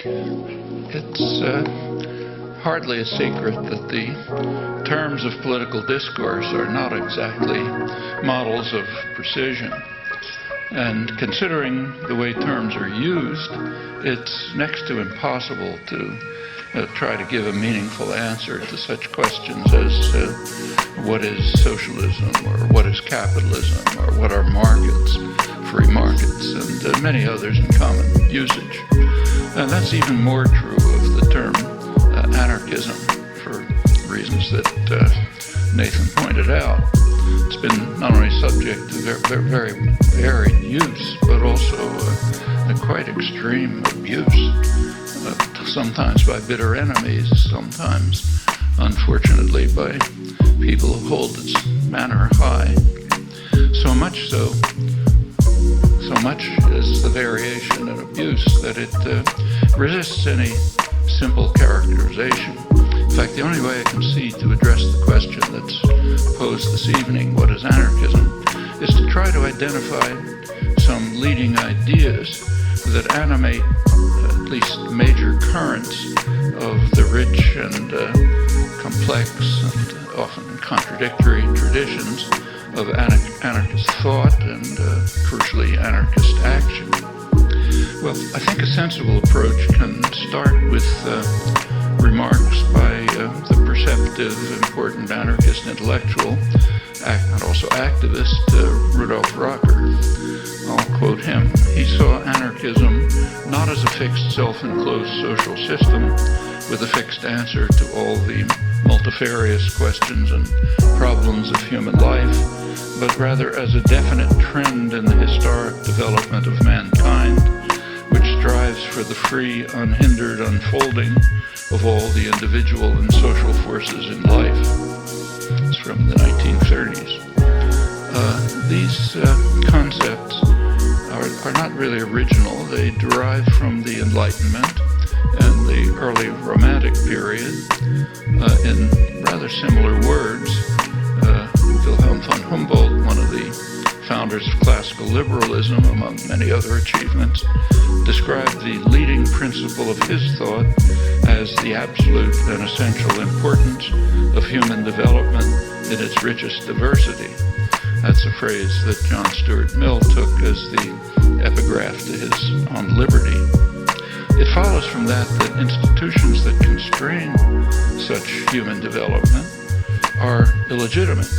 It's hardly a secret that the terms of political discourse are not exactly models of precision. And considering the way terms are used, it's next to impossible to try to give a meaningful answer to such questions as what is socialism, or what is capitalism, or what are markets, free markets, and many others in common usage. And that's even more true of the term anarchism, for reasons that Nathan pointed out. It's been not only subject to very varied use, but also a quite extreme abuse, sometimes by bitter enemies, sometimes, unfortunately, by people who hold its manner high. So much is the variation and abuse that it resists any simple characterization. In fact, the only way I can see to address the question that's posed this evening, what is anarchism, is to try to identify some leading ideas that animate at least major currents of the rich and complex and often contradictory traditions of anarchist thought and, crucially, anarchist action. Well, I think a sensible approach can start with remarks by the perceptive, important anarchist intellectual and also activist Rudolf Rocker. I'll quote him. He saw anarchism not as a fixed, self-enclosed social system with a fixed answer to all the multifarious questions and problems of human life, but rather as a definite trend in the historic development of mankind, which strives for the free, unhindered unfolding of all the individual and social forces in life. It's from the 1930s. These concepts are not really original. They derive from the Enlightenment and the early Romantic period in rather similar words. Wilhelm von Humboldt, one of the founders of classical liberalism, among many other achievements, described the leading principle of his thought as the absolute and essential importance of human development in its richest diversity. That's a phrase that John Stuart Mill took as the epigraph to his On Liberty. It follows from that institutions that constrain such human development are illegitimate,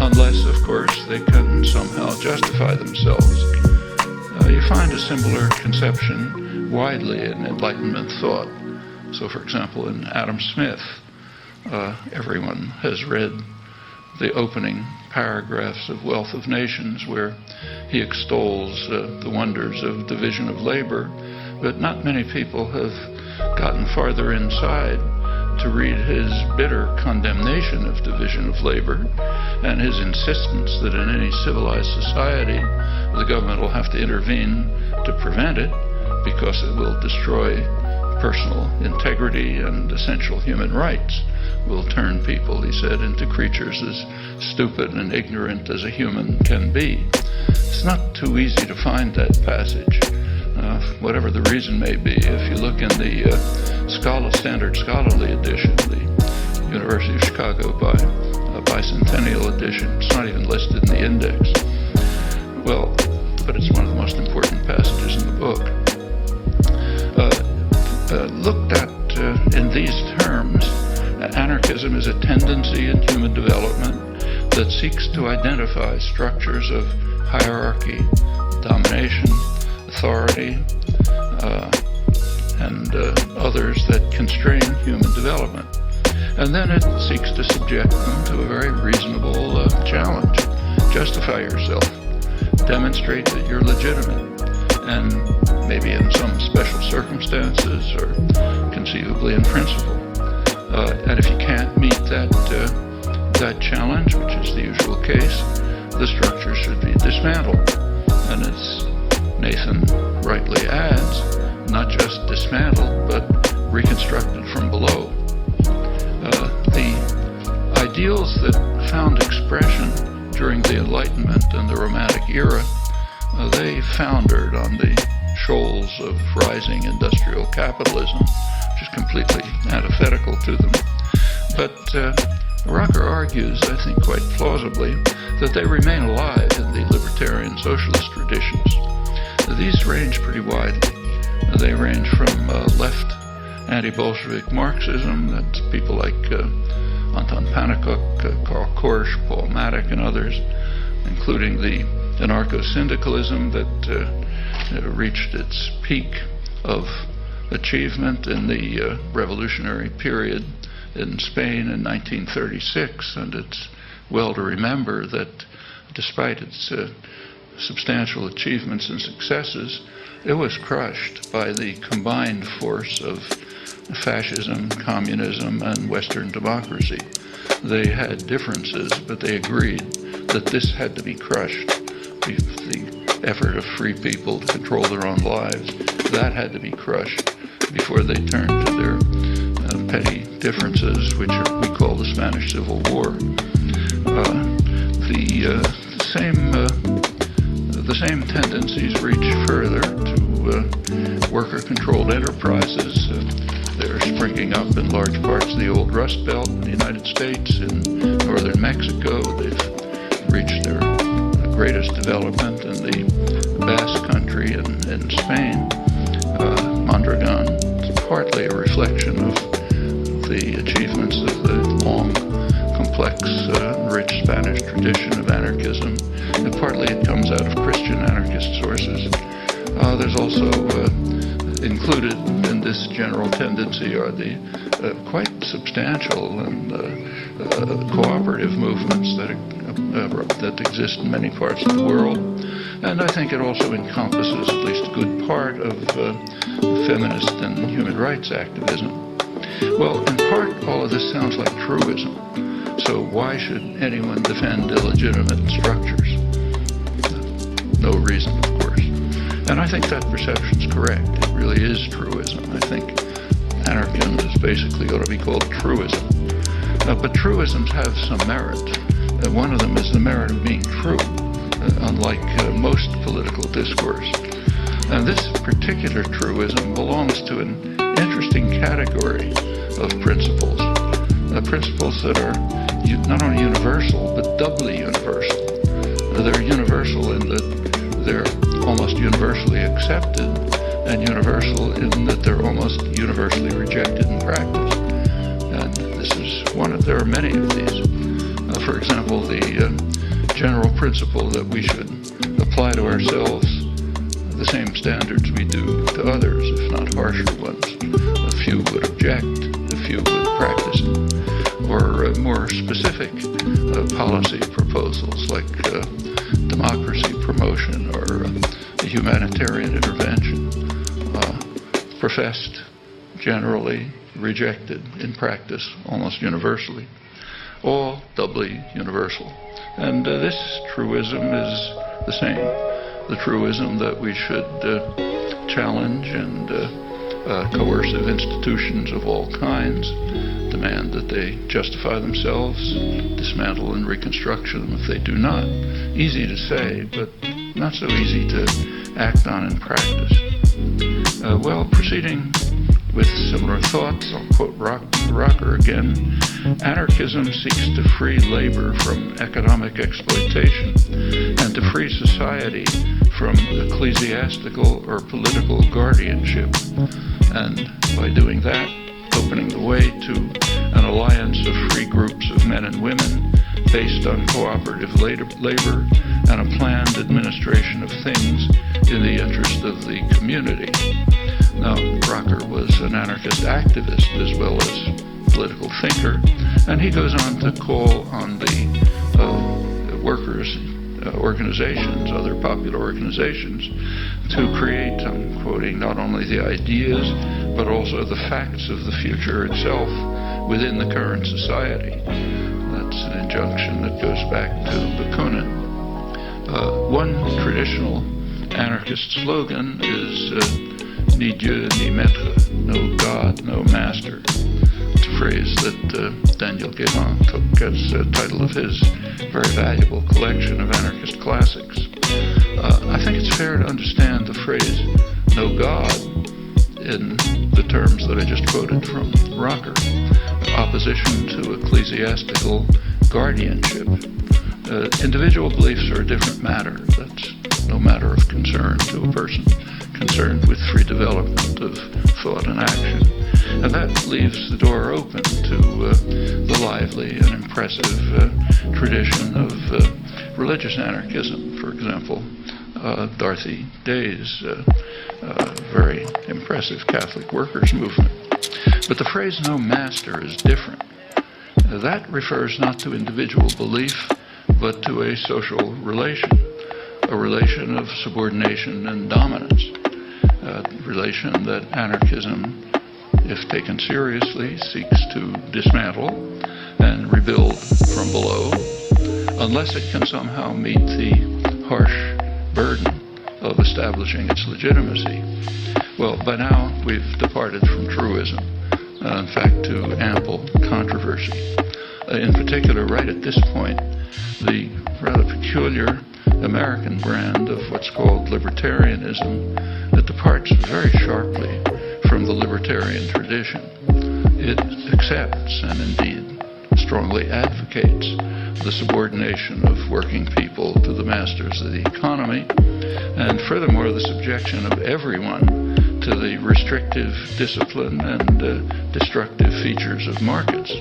unless, of course, they can somehow justify themselves. You find a similar conception widely in Enlightenment thought. So, for example, in Adam Smith, everyone has read the opening paragraphs of Wealth of Nations, where he extols the wonders of division of labor, but not many people have gotten farther inside to read his bitter condemnation of division of labor and his insistence that in any civilized society the government will have to intervene to prevent it because it will destroy personal integrity and essential human rights, will turn people, he said, into creatures as stupid and ignorant as a human can be. It's not too easy to find that passage, whatever the reason may be. If you look in the standard scholarly edition, the University of Chicago bicentennial edition, it's not even listed in the index. Well, but it's one of the most important passages in the book. Looked at in these terms, anarchism is a tendency in human development that seeks to identify structures of hierarchy, domination, authority, and others that constrain human development. And then it seeks to subject them to a very reasonable challenge. Justify yourself. Demonstrate that you're legitimate. And maybe in some special circumstances or conceivably in principle. And if you can't meet that challenge, which is the usual case, the structure should be dismantled. And as Nathan rightly adds, not just dismantled, but reconstructed from below. The ideals that found expression during the Enlightenment and the Romantic era, they foundered on the shoals of rising industrial capitalism, which is completely antithetical to them. But Rocker argues, I think quite plausibly, that they remain alive in the libertarian socialist traditions. These range pretty widely. They range from left anti-Bolshevik Marxism, that's people like Anton Pannekoek, Karl Korsch, Paul Matic, and others, including the anarcho-syndicalism that reached its peak of achievement in the revolutionary period in Spain in 1936, and it's well to remember that despite its substantial achievements and successes, it was crushed by the combined force of fascism, communism, and Western democracy. They had differences, but they agreed that this had to be crushed. The effort of free people to control their own lives, that had to be crushed before they turned to their petty differences, which we call the Spanish Civil War. The same tendencies reach further to worker-controlled enterprises. They're springing up in large parts of the old Rust Belt in the United States, in northern Mexico. They've reached their greatest development in the Basque Country in Spain. Mondragon is partly a reflection of the achievements of the long, complex, rich Spanish tradition of anarchism, and partly it comes out of Christian anarchist sources. There's also included in this general tendency are the quite substantial and cooperative movements that exist in many parts of the world. And I think it also encompasses at least a good part of feminist and human rights activism. Well, in part, all of this sounds like truism. So why should anyone defend illegitimate structures? No reason, of course. And I think that perception's correct. It really is truism. I think anarchism is basically going to be called truism. But truisms have some merit. One of them is the merit of being true, unlike most political discourse. And this particular truism belongs to an interesting category of principles. Principles that are not only universal, but doubly universal. They're universal in that they're almost universally accepted, and universal in that they're almost universally rejected in practice. And this is there are many of these. For example, the general principle that we should apply to ourselves the same standards we do to others, if not harsher ones. A few would object, a few would practice it. Or more specific policy proposals like democracy promotion or humanitarian intervention, professed, generally rejected in practice almost universally, all doubly universal. And this truism is the same. The truism that we should challenge and coercive institutions of all kinds, demand that they justify themselves, dismantle and reconstruct them if they do not. Easy to say, but not so easy to act on in practice. Proceeding with similar thoughts, I'll quote Rocker again. Anarchism seeks to free labor from economic exploitation and to free society from ecclesiastical or political guardianship. And by doing that, opening the way to an alliance of free groups of men and women based on cooperative labor and a planned administration of things in the interest of the community. Now, Rocker was an anarchist activist as well as political thinker, and he goes on to call on the workers' organizations, other popular organizations, to create, I'm quoting, not only the ideas, but also the facts of the future itself within the current society. That's an injunction that goes back to Bakunin. One traditional anarchist slogan is ni Dieu ni maître, no God, no master. It's a phrase that Daniel Guillaume took as a title of his very valuable collection of anarchist classics. I think it's fair to understand the phrase no God in the terms that I just quoted from Rocker, opposition to ecclesiastical guardianship. Individual beliefs are a different matter. That's no matter of concern to a person concerned with free development of thought and action. And that leaves the door open to the lively and impressive tradition of religious anarchism. For example, Dorothy Day's very impressive Catholic workers' movement. But the phrase "no master" is different. That refers not to individual belief, but to a social relation, a relation of subordination and dominance, a relation that anarchism, if taken seriously, seeks to dismantle and rebuild from below, unless it can somehow meet the harsh burden of establishing its legitimacy. Well, by now we've departed from truism, in fact, to ample controversy. In particular, right at this point, the rather peculiar American brand of what's called libertarianism that departs very sharply from the libertarian tradition. It accepts and indeed strongly advocates the subordination of working people to the masters of the economy, and furthermore the subjection of everyone to the restrictive discipline and destructive features of markets.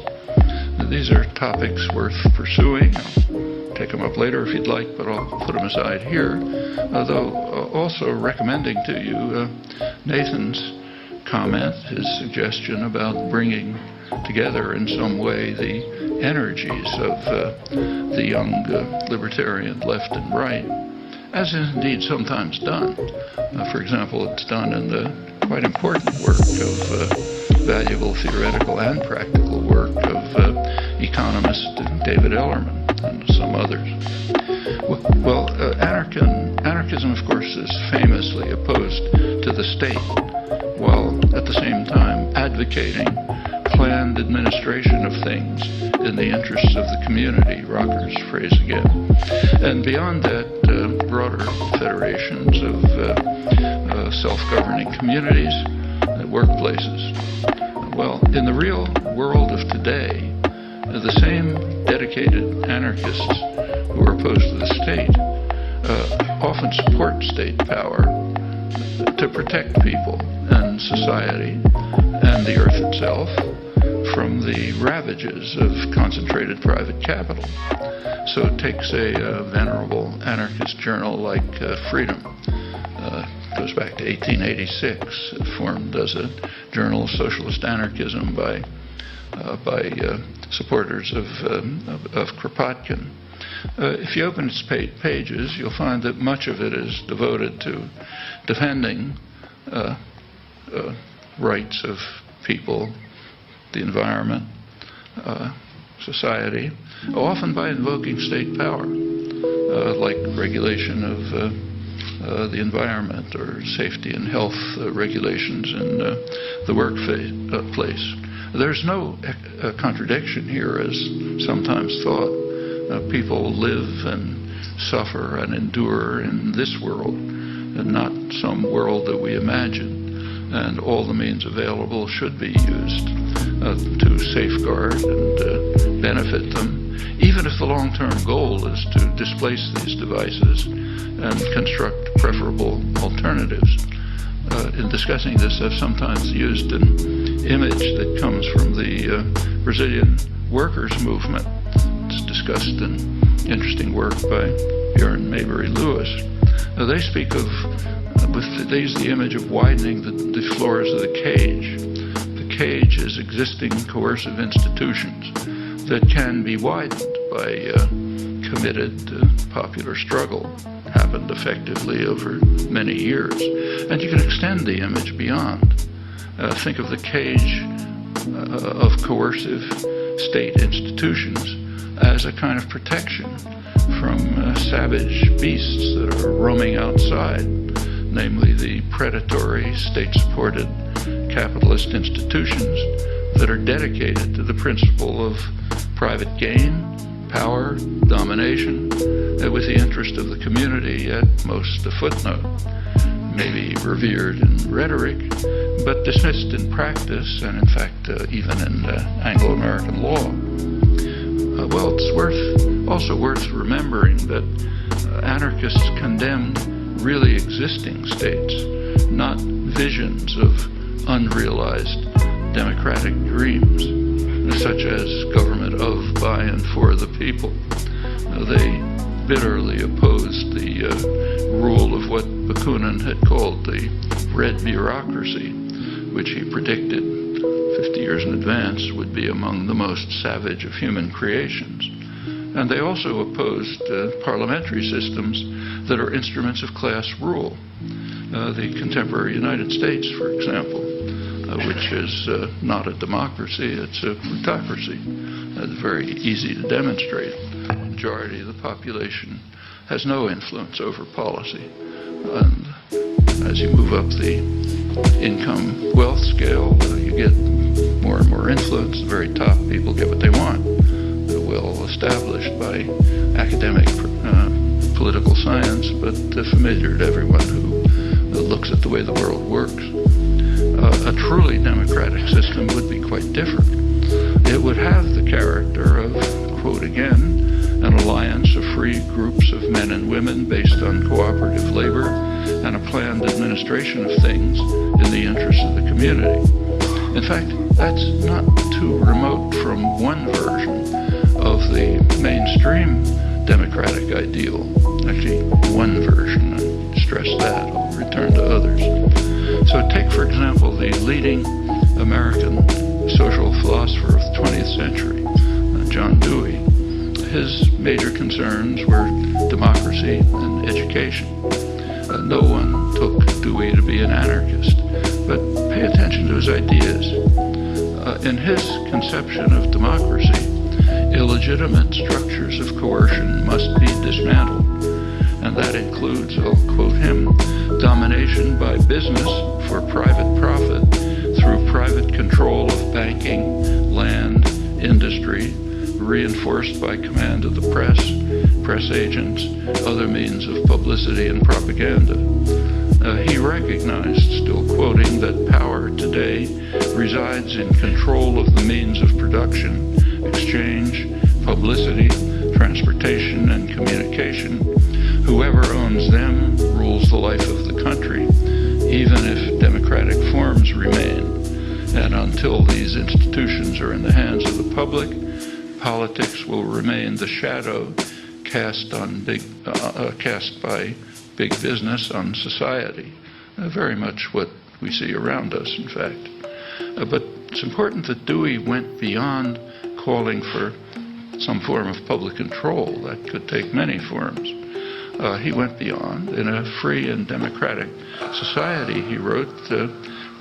Now, these are topics worth pursuing. I'll take them up later if you'd like, but I'll put them aside here, though also recommending to you Nathan's comment, his suggestion about bringing together in some way the energies of the young libertarian left and right, as is indeed sometimes done. For example, it's done in the quite important work of valuable theoretical and practical work of economist David Ellerman and some others. Well, anarchism, of course, is famously opposed to the state, while at the same time advocating planned administration of things in the interests of the community, Rocker's phrase again. And beyond that, broader federations of self-governing communities, workplaces. Well, in the real world of today, the same dedicated anarchists who are opposed to the state often support state power to protect people and society and the earth itself from the ravages of concentrated private capital. So it takes a venerable anarchist journal like Freedom, goes back to 1886, formed as a journal of socialist anarchism by supporters of Kropotkin. If you open its pages, you'll find that much of it is devoted to defending rights of people, the environment, society, often by invoking state power, like regulation of the environment or safety and health regulations in the workplace. There's no contradiction here, as sometimes thought. People live and suffer and endure in this world and not some world that we imagine. And all the means available should be used to safeguard and benefit them, even if the long-term goal is to displace these devices and construct preferable alternatives. In discussing this, I've sometimes used an image that comes from the Brazilian workers' movement. It's discussed in interesting work by Bjorn Maybury Lewis. They speak of, they use the image of widening the floors of the cage. The cage is existing coercive institutions that can be widened by committed popular struggle, happened effectively over many years. And you can extend the image beyond. Think of the cage of coercive state institutions as a kind of protection from savage beasts that are roaming outside, namely the predatory, state-supported capitalist institutions that are dedicated to the principle of private gain, power, domination, with the interest of the community at most a footnote. maybe revered in rhetoric, but dismissed in practice, and in fact even in Anglo-American law. Well, it's also worth remembering that anarchists condemned really existing states, not visions of unrealized democratic dreams, such as government of, by, and for the people. They bitterly opposed the rule of what Bakunin had called the red bureaucracy, which he predicted 50 years in advance would be among the most savage of human creations. And they also opposed parliamentary systems that are instruments of class rule. The contemporary United States, for example, which is not a democracy, it's a plutocracy. It's very easy to demonstrate. The majority of the population has no influence over policy. And as you move up the income wealth scale, you get more and more influence. The very top people get what they want. Well established by academic political science, but familiar to everyone who looks at the way the world works. A truly democratic system would be quite different. It would have the character of, quote again, an alliance of free groups of men and women based on cooperative labor and a planned administration of things in the interest of the community. In fact, that's not too remote from one version of the mainstream democratic ideal. Actually, one version, I stress that, I'll return to others. So take, for example, the leading American social philosopher of the 20th century, John Dewey. His major concerns were democracy and education. No one took Dewey to be an anarchist, but pay attention to his ideas. In his conception of democracy, illegitimate structures of coercion must be dismantled, and that includes, I'll quote him, domination by business for private profit through private control of banking, land, industry, reinforced by command of the press agents, other means of publicity and propaganda. He recognized, still quoting, that power today resides in control of the means of production, exchange, publicity, transportation, and communication. Whoever owns them rules the life of the country, even if democratic forms remain. And until these institutions are in the hands of the public, politics will remain the shadow cast by big business on society. Very much what we see around us, in fact. But it's important that Dewey went beyond calling for some form of public control. That could take many forms. He went beyond. In a free and democratic society, he wrote,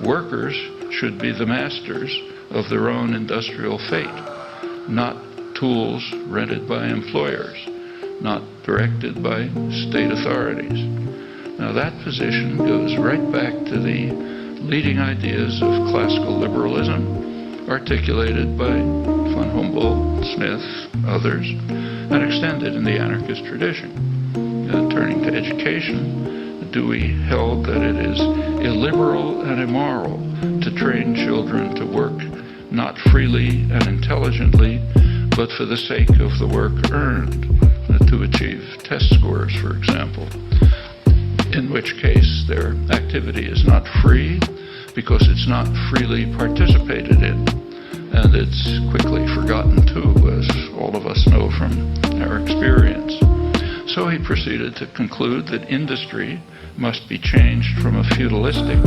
workers should be the masters of their own industrial fate, not tools rented by employers, not directed by state authorities. Now that position goes right back to the leading ideas of classical liberalism, articulated by von Humboldt, Smith, others, and extended in the anarchist tradition. Turning to education, Dewey held that it is illiberal and immoral to train children to work not freely and intelligently, but for the sake of the work earned, to achieve test scores, for example, in which case their activity is not free because it's not freely participated in. And it's quickly forgotten too, as all of us know from our experience. So he proceeded to conclude that industry must be changed from a feudalistic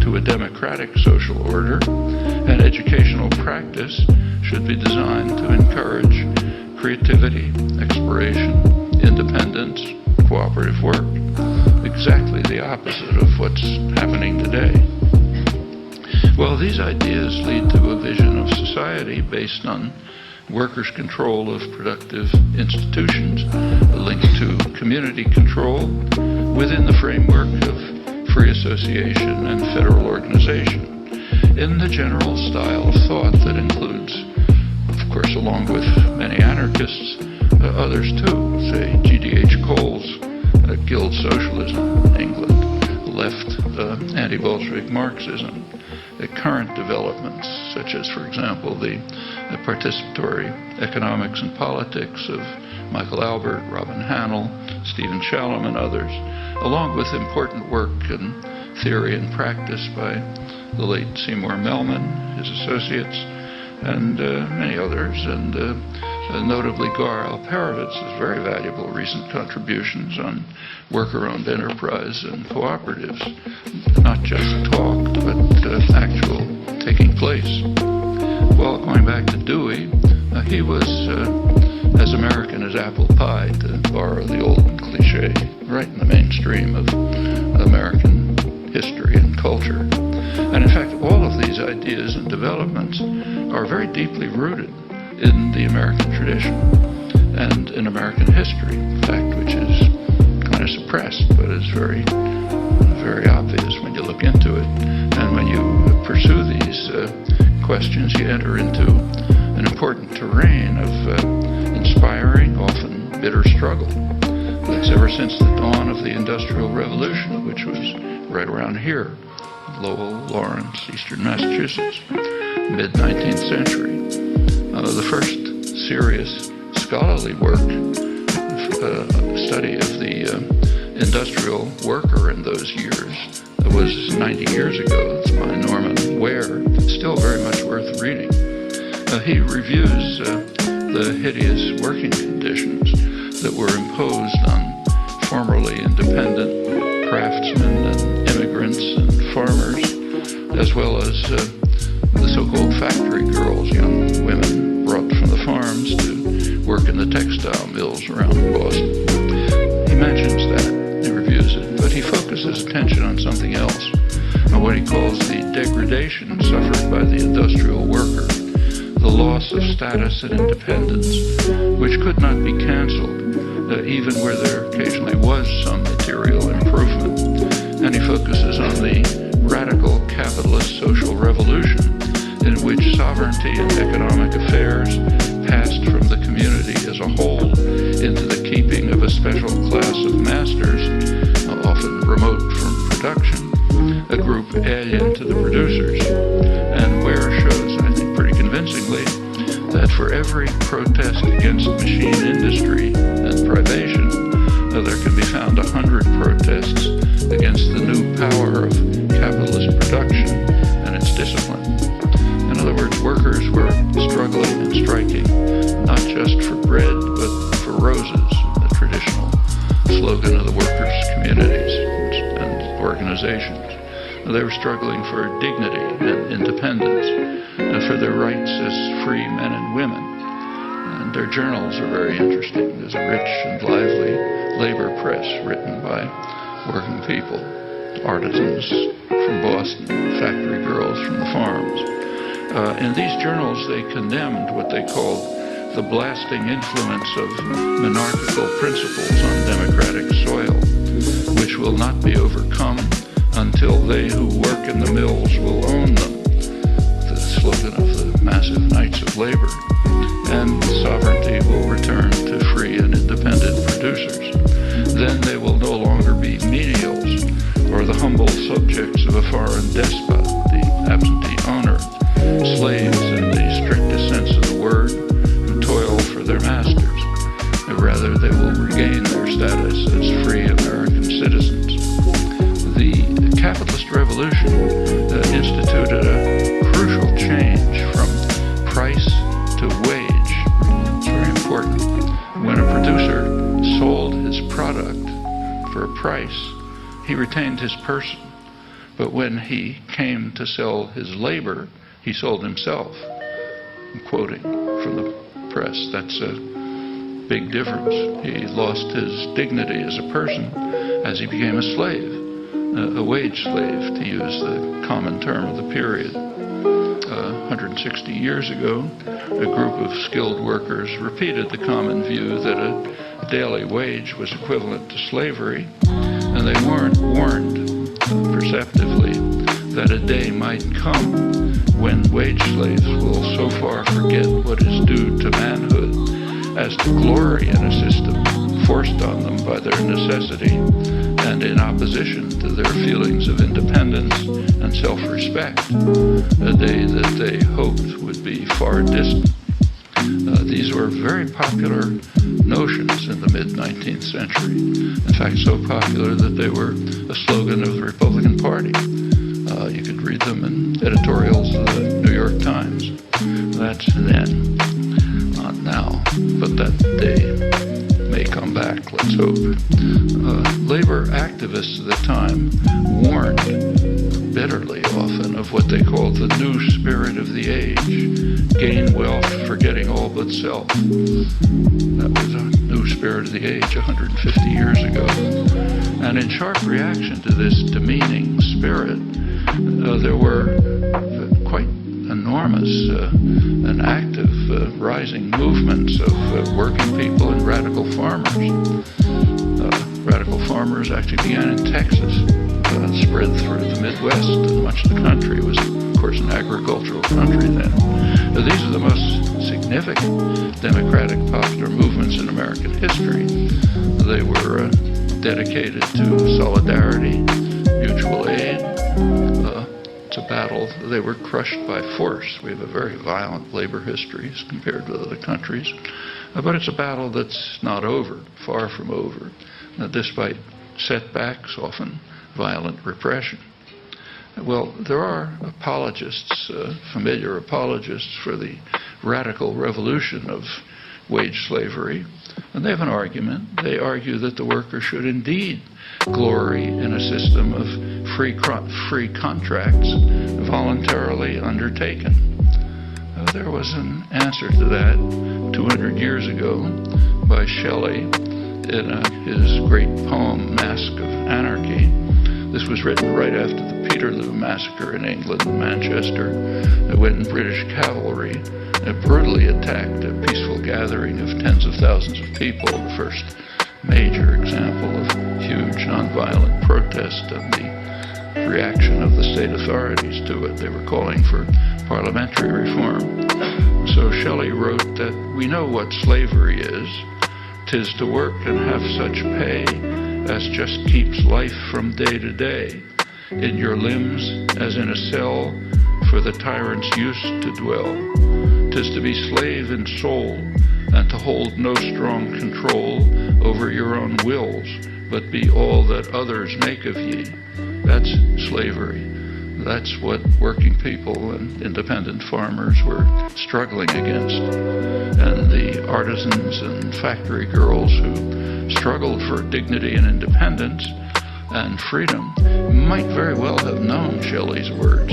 to a democratic social order, and educational practice should be designed to encourage creativity, exploration, independence, cooperative work. Exactly the opposite of what's happening today. Well, these ideas lead to a vision of society based on workers' control of productive institutions, linked to community control within the framework of free association and federal organization, in the general style of thought that includes, of course, along with many anarchists, others too, say G.D.H. Cole's Guild Socialism in England, left anti-Bolshevik Marxism, the current developments, such as, for example, the participatory economics and politics of Michael Albert, Robin Hanel, Stephen Shalom, and others, along with important work in theory and practice by the late Seymour Melman, his associates, and many others, and notably Gar Alperovitz's very valuable recent contributions on worker-owned enterprise and cooperatives, not just talk, but actual taking place. Well, going back to Dewey, he was as American as apple pie, to borrow the old cliche, right in the mainstream of American history and culture. And in fact, all of these ideas and developments are very deeply rooted in the American tradition and in American history, in fact, which is kind of suppressed, but is very, very obvious when you look into it. And when you pursue these questions, you enter into an important terrain of inspiring, often bitter struggle. That's ever since the dawn of the Industrial Revolution, which was right around here, Lowell, Lawrence, Eastern Massachusetts, mid-19th century. The first serious scholarly work, study of the industrial worker in those years, was 90 years ago. It's by Norman Ware. Still very much worth reading. He reviews the hideous working conditions that were imposed on formerly independent craftsmen and immigrants and farmers, as well as the so-called factory girls, young women brought from the farms to work in the textile mills around Boston. He mentions that, he reviews it, but he focuses attention on something else, on what he calls the degradation suffered by the industrial worker, the loss of status and independence, which could not be canceled, even where there occasionally was some material improvement. And he focuses on the radical capitalist social revolution, in which sovereignty in economic affairs passed from the community as a whole into the keeping of a special class of masters, often remote from production, a group alien to the producers. And Ware shows, I think pretty convincingly, that for every protest against machine industry and privation, there can be found 100 protests against the new power of capitalist production and its discipline. In other words, workers were struggling and striking, not just for bread, but for roses, the traditional slogan of the workers' communities and organizations. They were struggling for dignity and independence, for their rights as free men and women. And their journals are very interesting. There's a rich and lively labor press written by working people, artisans from Boston, factory girls from the farms. In these journals, they condemned what they called the blasting influence of monarchical principles on democratic soil, which will not be overcome until they who work in the mills will own them, the slogan of the massive Knights of Labor, and sovereignty will return to free and independent producers. Then they will no longer be menials or the humble subjects of a foreign despot, the absentee owner, slaves in the strictest sense of the word, who toil for their masters. Rather, they will regain their status as free American citizens. The capitalist revolution instituted a crucial change from price to wage. It's very important. When a producer sold his product for a price, he retained his person. But when he came to sell his labor, he sold himself. I'm quoting from the press. That's a big difference. He lost his dignity as a person as he became a slave, a wage slave, to use the common term of the period. 160 years ago, a group of skilled workers repeated the common view that a daily wage was equivalent to slavery, and they weren't warned perceptively that a day might come when wage slaves will so far forget what is due to manhood as to glory in a system forced on them by their necessity and in opposition to their feelings of independence and self-respect, a day that they hoped would be far distant. These were very popular notions in the mid-19th century. In fact, so popular that they were a slogan of the Republican Party. You could read them in editorials of the New York Times. That's then, not now, but that day may come back, let's hope. Labor activists at the time warned bitterly often of what they called the new spirit of the age, gain wealth, forgetting all but self. That was a new spirit of the age 150 years ago. And in sharp reaction to this demeaning spirit, there were quite enormous and active rising movements of working people and radical farmers. Radical farmers actually began in Texas, spread through the Midwest, and much of the country was, of course, an agricultural country then. These are the most significant democratic popular movements in American history. They were dedicated to solidarity, mutual aid. It's a battle. They were crushed by force. We have a very violent labor history as compared to other countries. But it's a battle that's not over, far from over, despite setbacks, often violent repression. Well, there are apologists, familiar apologists for the radical revolution of wage slavery, and they have an argument. They argue that the worker should indeed glory in a system of free contracts voluntarily undertaken. There was an answer to that 200 years ago by Shelley in his great poem, Mask of Anarchy. This was written right after the Peterloo massacre in England, Manchester, when British cavalry brutally attacked a peaceful gathering of tens of thousands of people, the first major example of huge nonviolent protest and the reaction of the state authorities to it. They were calling for parliamentary reform. So Shelley wrote that we know what slavery is. 'Tis to work and have such pay as just keeps life from day to day, in your limbs as in a cell for the tyrant's use to dwell. 'Tis to be slave in soul, and to hold no strong control over your own wills, but be all that others make of ye. That's slavery. That's what working people and independent farmers were struggling against. And the artisans and factory girls who struggled for dignity and independence and freedom might very well have known Shelley's words.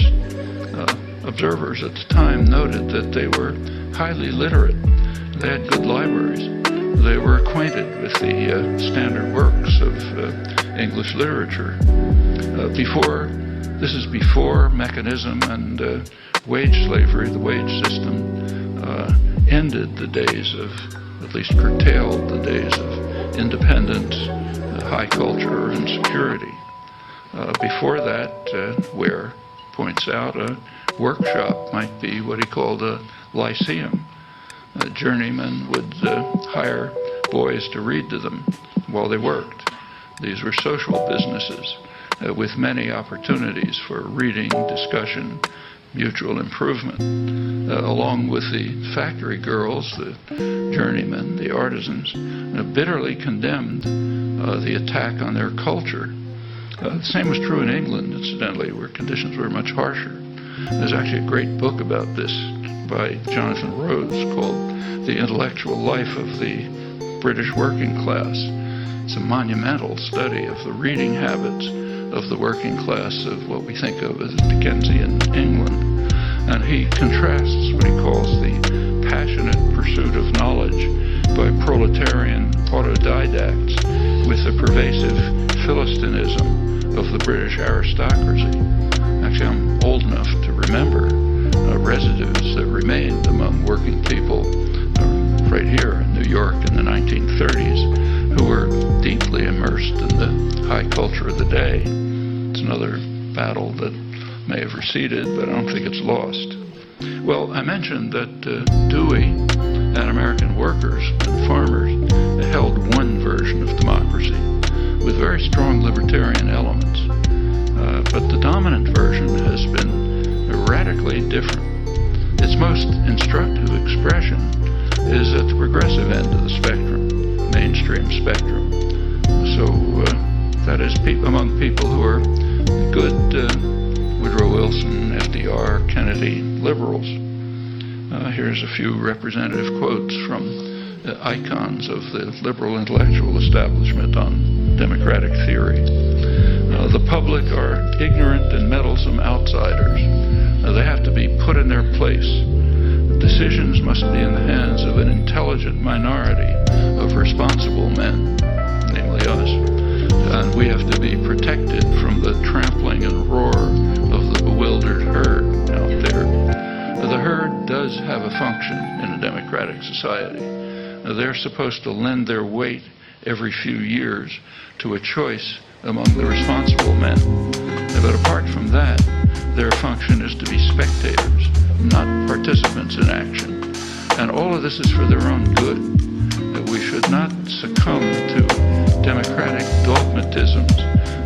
Observers at the time noted that they were highly literate. They had good libraries. They were acquainted with the standard works of English literature. This is before mechanism and wage slavery. The wage system ended the days of, at least curtailed the days of independence, high culture, and security. Before that, Ware points out, a workshop might be what he called a lyceum. Journeymen would hire boys to read to them while they worked. These were social businesses with many opportunities for reading, discussion, mutual improvement. Along with the factory girls, the journeymen, the artisans, bitterly condemned the attack on their culture. The same was true in England, incidentally, where conditions were much harsher. There's actually a great book about this by Jonathan Rhodes called The Intellectual Life of the British Working Class. It's a monumental study of the reading habits of the working class of what we think of as Dickensian England. And he contrasts what he calls the passionate pursuit of knowledge by proletarian autodidacts with the pervasive Philistinism of the British aristocracy. Actually, I'm old enough to remember residues that remained among working people right here in New York in the 1930s who were deeply immersed in the high culture of the day. It's another battle that may have receded, but I don't think it's lost. Well, I mentioned that Dewey and American workers and farmers held one version of democracy with very strong libertarian elements. But the dominant version has been radically different. Its most instructive expression is at the progressive end of the spectrum, mainstream spectrum. So that is among people who are good Woodrow Wilson, FDR, Kennedy liberals. Here's a few representative quotes from icons of the liberal intellectual establishment on democratic theory. The public are ignorant and meddlesome outsiders. They have to be put in their place. Decisions must be in the hands of an intelligent minority of responsible men, namely us. And we have to be protected from the trampling and roar of the bewildered herd out there. The herd does have a function in a democratic society. They're supposed to lend their weight every few years to a choice among the responsible men. But apart from that, their function is to be spectators, not participants in action. And all of this is for their own good. We should not succumb to democratic dogmatisms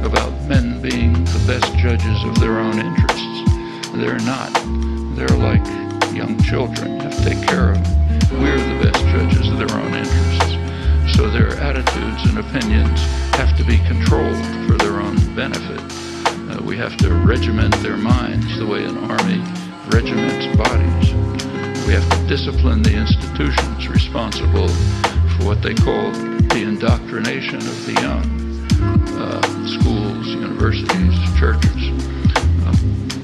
about men being the best judges of their own interests. They're not. They're like young children. You have to take care of them. We're the best judges of their own interests. So their attitudes and opinions have to be controlled for their own benefit. We have to regiment their minds the way an army regiments bodies. We have to discipline the institutions responsible for what they call the indoctrination of the young, schools, universities, churches.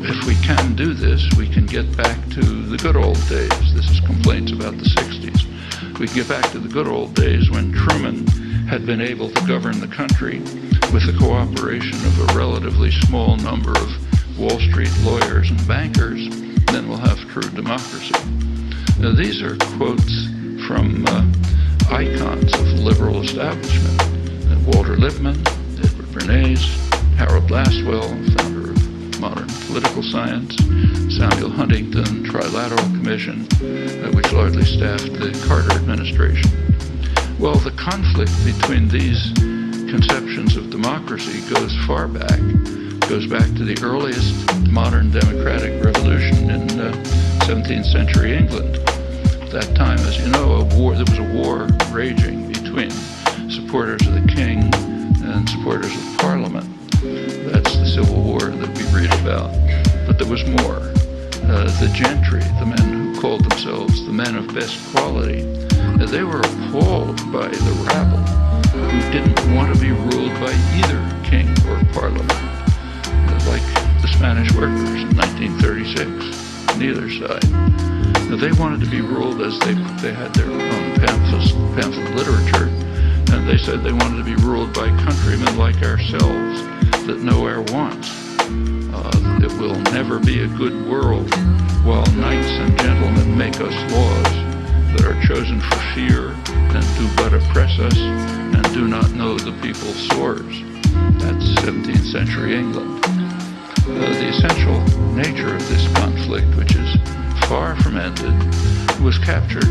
If we can do this, we can get back to the good old days. This is complaints about the 60s. We can get back to the good old days when Truman had been able to govern the country with the cooperation of a relatively small number of Wall Street lawyers and bankers. Then we'll have true democracy. Now, these are quotes from icons of the liberal establishment. Walter Lippmann, Edward Bernays, Harold Lasswell, founder of modern political science, Samuel Huntington, Trilateral Commission, which largely staffed the Carter administration. Well, the conflict between these conceptions of democracy goes far back, goes back to the earliest modern democratic revolution in 17th century England. At that time, as you know, there was a war raging between supporters of the king and supporters of Parliament. That's the Civil War that we read about. But there was more. The gentry, the men who called themselves the men of best quality, they were appalled by the rabble who didn't want to be ruled by either king or Parliament. Like the Spanish workers in 1936, on either side. They wanted to be ruled as they had their own pamphlet literature, and they said they wanted to be ruled by countrymen like ourselves that know our wants. It will never be a good world while knights and gentlemen make us laws that are chosen for fear and do but oppress us and do not know the people's sores. That's 17th century England. The essential nature of this conflict, which is far from ended, was captured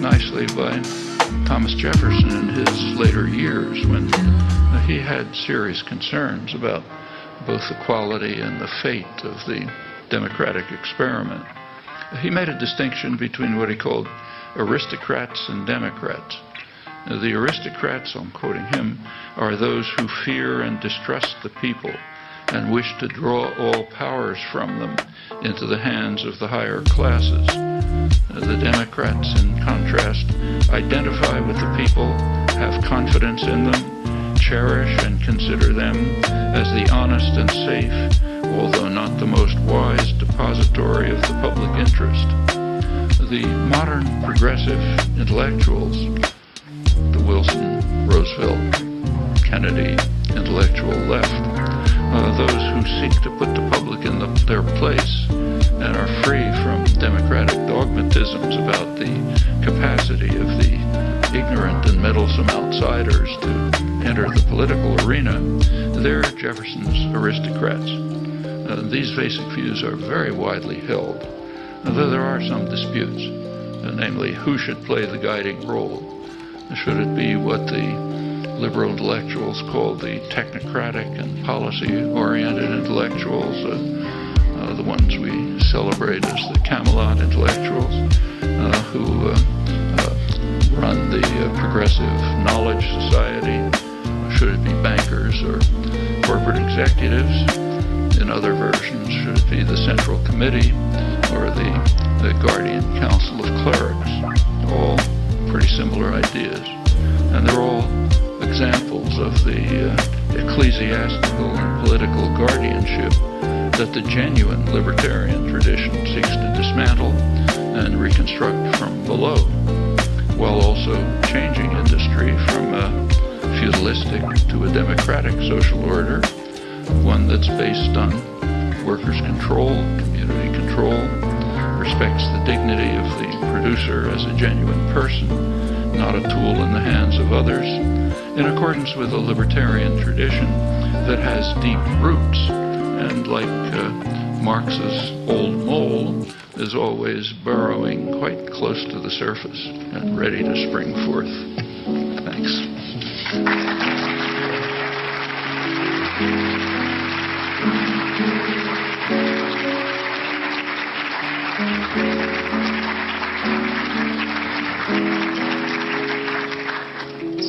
nicely by Thomas Jefferson in his later years when he had serious concerns about both the quality and the fate of the democratic experiment. He made a distinction between what he called aristocrats and democrats. The aristocrats, I'm quoting him, are those who fear and distrust the people and wish to draw all powers from them into the hands of the higher classes. The Democrats, in contrast, identify with the people, have confidence in them, cherish and consider them as the honest and safe, although not the most wise depository of the public interest. The modern progressive intellectuals, the Wilson, Roosevelt, Kennedy intellectual left, those who seek to put the public in their place and are free from democratic dogmatisms about the capacity of the ignorant and meddlesome outsiders to enter the political arena, they're Jefferson's aristocrats. These basic views are very widely held, though there are some disputes, namely who should play the guiding role. Should it be what the liberal intellectuals called the technocratic and policy-oriented intellectuals, the ones we celebrate as the Camelot intellectuals, who run the Progressive Knowledge Society. Should it be bankers or corporate executives? In other versions, should it be the Central Committee or the Guardian Council of Clerics? All pretty similar ideas. And they're all examples of the ecclesiastical and political guardianship that the genuine libertarian tradition seeks to dismantle and reconstruct from below, while also changing industry from a feudalistic to a democratic social order, one that's based on workers' control, community control, respects the dignity of the producer as a genuine person, not a tool in the hands of others, in accordance with a libertarian tradition that has deep roots and, like Marx's old mole, is always burrowing quite close to the surface and ready to spring forth. Thanks.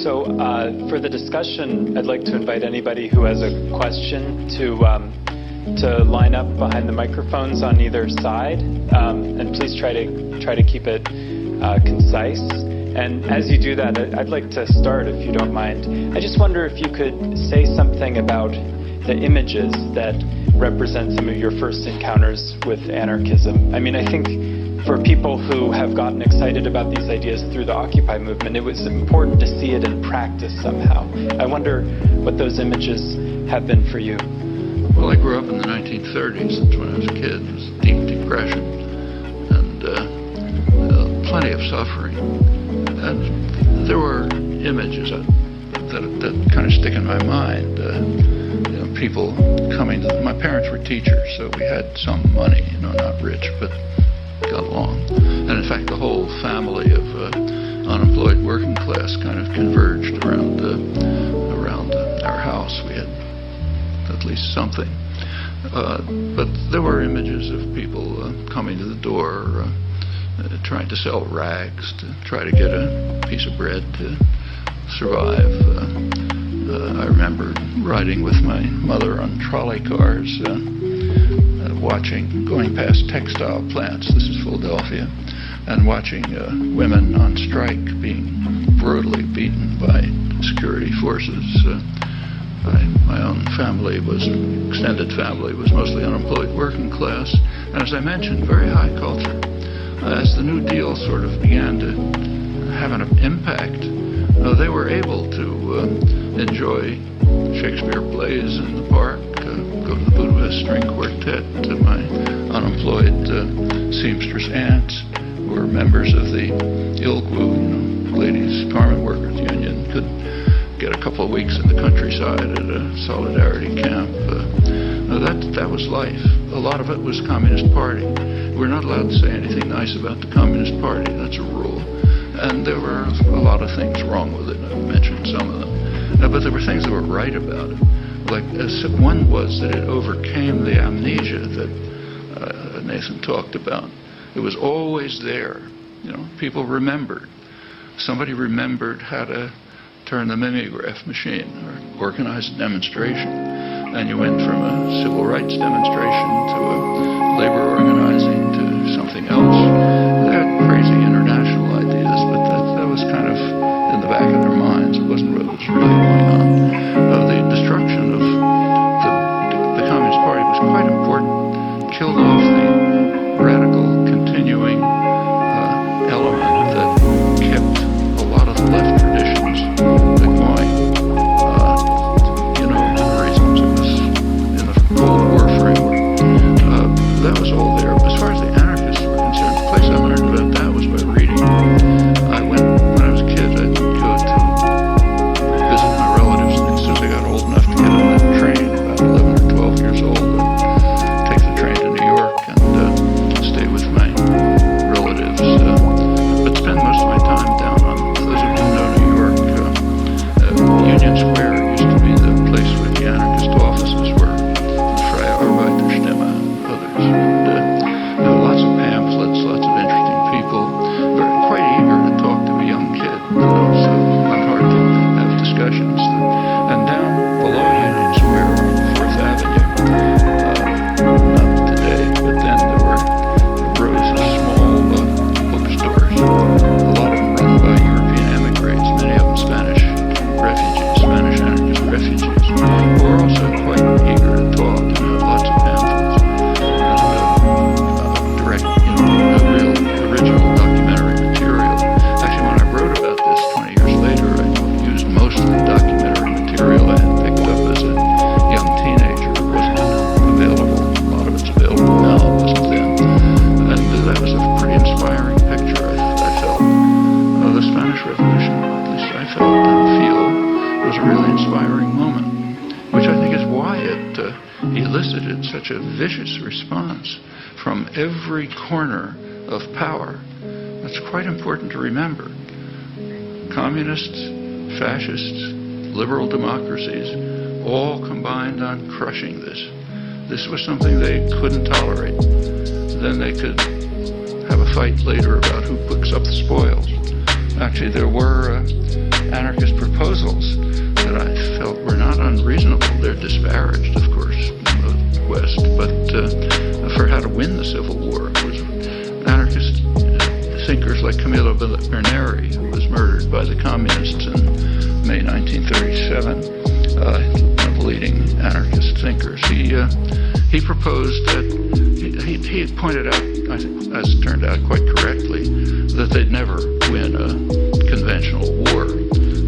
So for the discussion, I'd like to invite anybody who has a question to line up behind the microphones on either side, and please try to keep it concise. And as you do that, I'd like to start, if you don't mind. I just wonder if you could say something about the images that represent some of your first encounters with anarchism. I mean, I think for people who have gotten excited about these ideas through the Occupy movement, it was important to see it in practice somehow. I wonder what those images have been for you. Well, I grew up in the 1930s. That's when I was a kid. It was deep depression and plenty of suffering. And there were images that kind of stick in my mind. People coming to... My parents were teachers, so we had some money, not rich, but got along. And in fact, the whole family of unemployed working class kind of converged around our house. We had at least something. But there were images of people coming to the door, trying to sell rags to try to get a piece of bread to survive. I remember riding with my mother on trolley cars, going past textile plants, this is Philadelphia, and watching women on strike being brutally beaten by security forces. My own family extended family was mostly unemployed working class, and as I mentioned, very high culture. As the New Deal sort of began to have an impact, they were able to enjoy Shakespeare plays in the park, go to the Budapest String Quartet. My unemployed seamstress aunts who were members of the ILGWU, Ladies Garment Workers Union, could get a couple of weeks in the countryside at a solidarity camp. That was life. A lot of it was Communist Party. We're not allowed to say anything nice about the Communist Party. That's a rule. And there were a lot of things wrong with it. I mentioned some of them. But there were things that were right about it. Like one was that it overcame the amnesia that Nathan talked about. It was always there. People remembered. Somebody remembered how to turn the mimeograph machine or organize a demonstration. And you went from a civil rights demonstration to a labor organizing to something else. They had crazy international ideas, but that was kind of in the back of their minds. It wasn't what was really going on. The destruction of the Communist Party was quite important. Killed off the radical continuing element that kept a lot of the left traditions going. For reasons it was in the Cold War framework. That was all there. As far as the anarchists were concerned, the place I discussions. And down below Union Square on 4th Avenue, not today, but then there were rows of small bookstores, a lot of them run by European emigres, many of them Spanish refugees, Spanish anarchist refugees, who were also quite eager to talk and had lots of pamphlets and direct, real original documentary material. Actually, when I wrote about this 20 years later, I used most of the documentary material I had picked up as a young teenager. It wasn't available. A lot of it's available now. It wasn't then. And that was a pretty inspiring picture, I felt. The Spanish Revolution, at least I felt and feel, was a really inspiring moment, which I think is why it elicited such a vicious response from every corner of power. That's quite important to remember. Communists, fascists, liberal democracies, all combined on crushing this. This was something they couldn't tolerate. Then they could have a fight later about who picks up the spoils. Actually, there were anarchist proposals that I felt were not unreasonable. They're disparaged, of course, in the West, but for how to win the Civil War. It was anarchist thinkers like Camillo Berneri, who was murdered by the communists in May 1937, one of the leading anarchist thinkers. He proposed that, he had pointed out, I think, as it turned out quite correctly, that they'd never win a conventional war.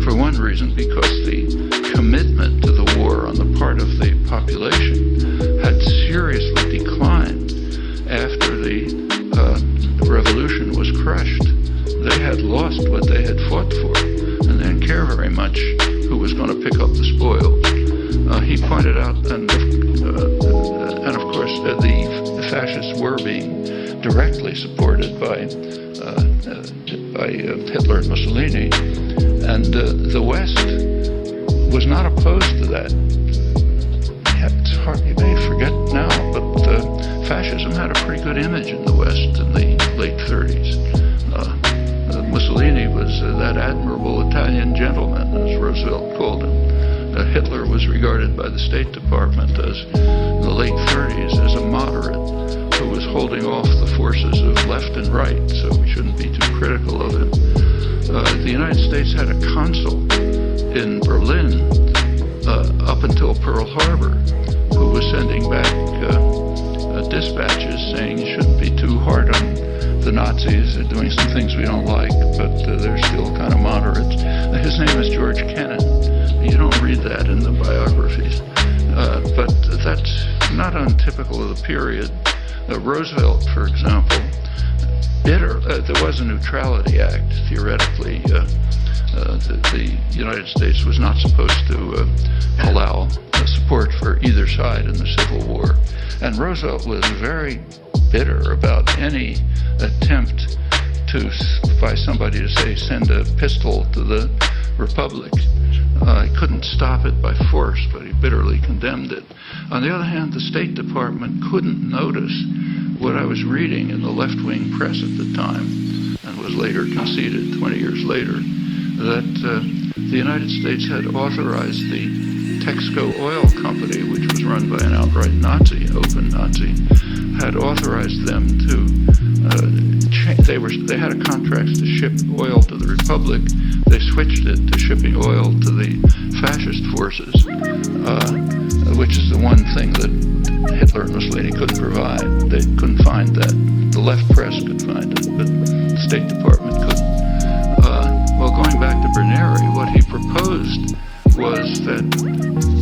For one reason, because the commitment to the war on the part of the population had seriously declined after the revolution was crushed. They had lost what they had fought for, and they didn't care very much who was going to pick up the spoils. He pointed out, and of course, the fascists were being directly supported by Hitler and Mussolini, and the West was not opposed to that. Yeah, it's hard, you may forget now, but fascism had a pretty good image in the West in the late 30s. Mussolini was that admirable Italian gentleman, as Roosevelt called him. Hitler was regarded by the State Department as, in the late 30s, as a moderate who was holding off the forces of left and right, so we shouldn't be too critical of him. The United States had a consul in Berlin up until Pearl Harbor who was sending back dispatches saying you shouldn't be too hard on the Nazis. They're doing some things we don't like, but they're still kind of moderates. His name is George Kennan. You don't read that in the biographies. But that's not untypical of the period. Roosevelt, for example, there was a Neutrality Act, theoretically. The United States was not supposed to allow support for either side in the Civil War. And Roosevelt was very bitter about any attempt to, by somebody to say, send a pistol to the Republic. He couldn't stop it by force, but he bitterly condemned it. On the other hand, the State Department couldn't notice what I was reading in the left-wing press at the time, and was later conceded 20 years later, that the United States had authorized the Texaco Oil Company, which was run by an outright Nazi, open Nazi, had authorized them to they had a contract to ship oil to the Republic. They switched it to shipping oil to the fascist forces, which is the one thing that Hitler and Mussolini couldn't provide. They couldn't find that. The left press could find it, but the State Department couldn't. Well, going back to Berneri, what he proposed was that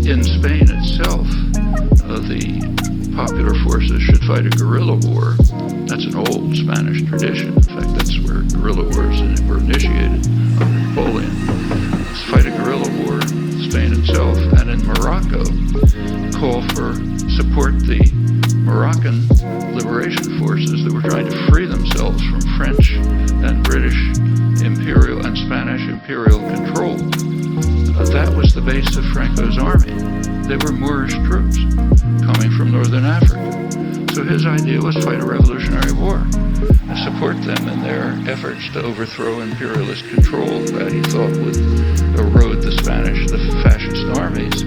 in Spain itself, the popular forces should fight a guerrilla war. That's an old Spanish tradition. In fact, that's where guerrilla wars were initiated under Napoleon. Let's fight a guerrilla war in Spain itself, and in Morocco, call for support the Moroccan liberation forces that were trying to free themselves from French and British imperial and Spanish imperial control. That was the base of Franco's army. They were Moorish troops coming from northern Africa. So his idea was fight a revolutionary war. support them in their efforts to overthrow imperialist control that he thought would erode the fascist armies,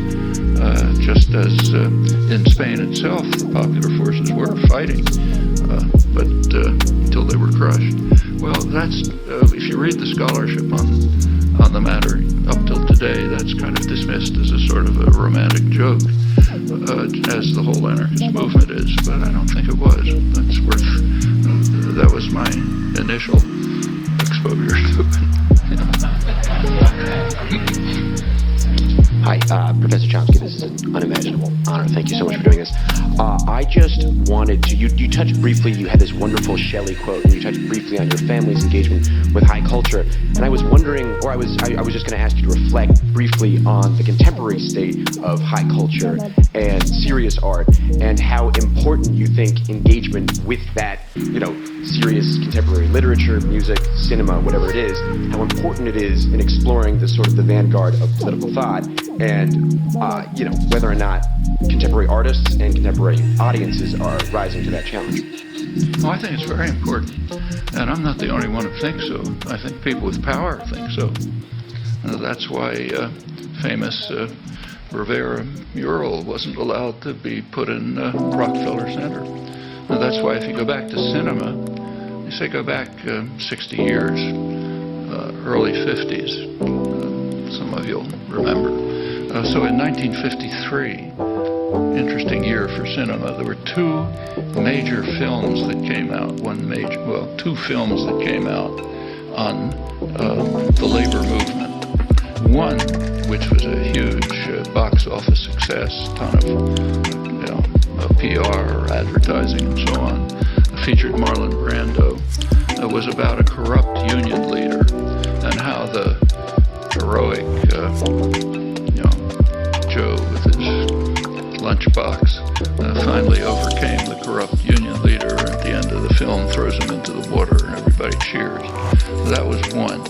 just as in Spain itself the popular forces were fighting, but until they were crushed. Well, that's if you read the scholarship on the matter up till today, that's kind of dismissed as a sort of a romantic joke, as the whole anarchist movement is, but I don't think it was. That was my initial exposure to it. Hi, Professor Chomsky. This is an unimaginable honor. Thank you so much for doing this. I just wanted to, you touched briefly, you had this wonderful Shelley quote, and you touched briefly on your family's engagement with high culture. And I was wondering, or I was just going to ask you to reflect briefly on the contemporary state of high culture and serious art, and how important you think engagement with that, serious contemporary literature, music, cinema, whatever it is, how important it is in exploring the sort of the vanguard of political thought, and whether or not contemporary artists and contemporary audiences are rising to that challenge. Well, I think it's very important, and I'm not the only one who thinks so. I think people with power think so. That's why famous Rivera mural wasn't allowed to be put in Rockefeller Center. That's why if you go back to cinema, you say go back 60 years, early 50s, some of you'll remember. So in 1953, interesting year for cinema, there were two major films that came out, two films that came out on the labor movement. One, which was a huge box office success, ton of PR, advertising, and so on, featured Marlon Brando, was about a corrupt union leader and how the heroic Joe with his lunchbox finally overcame the corrupt union leader. At the end of the film, throws him into the water and everybody cheers. That was one.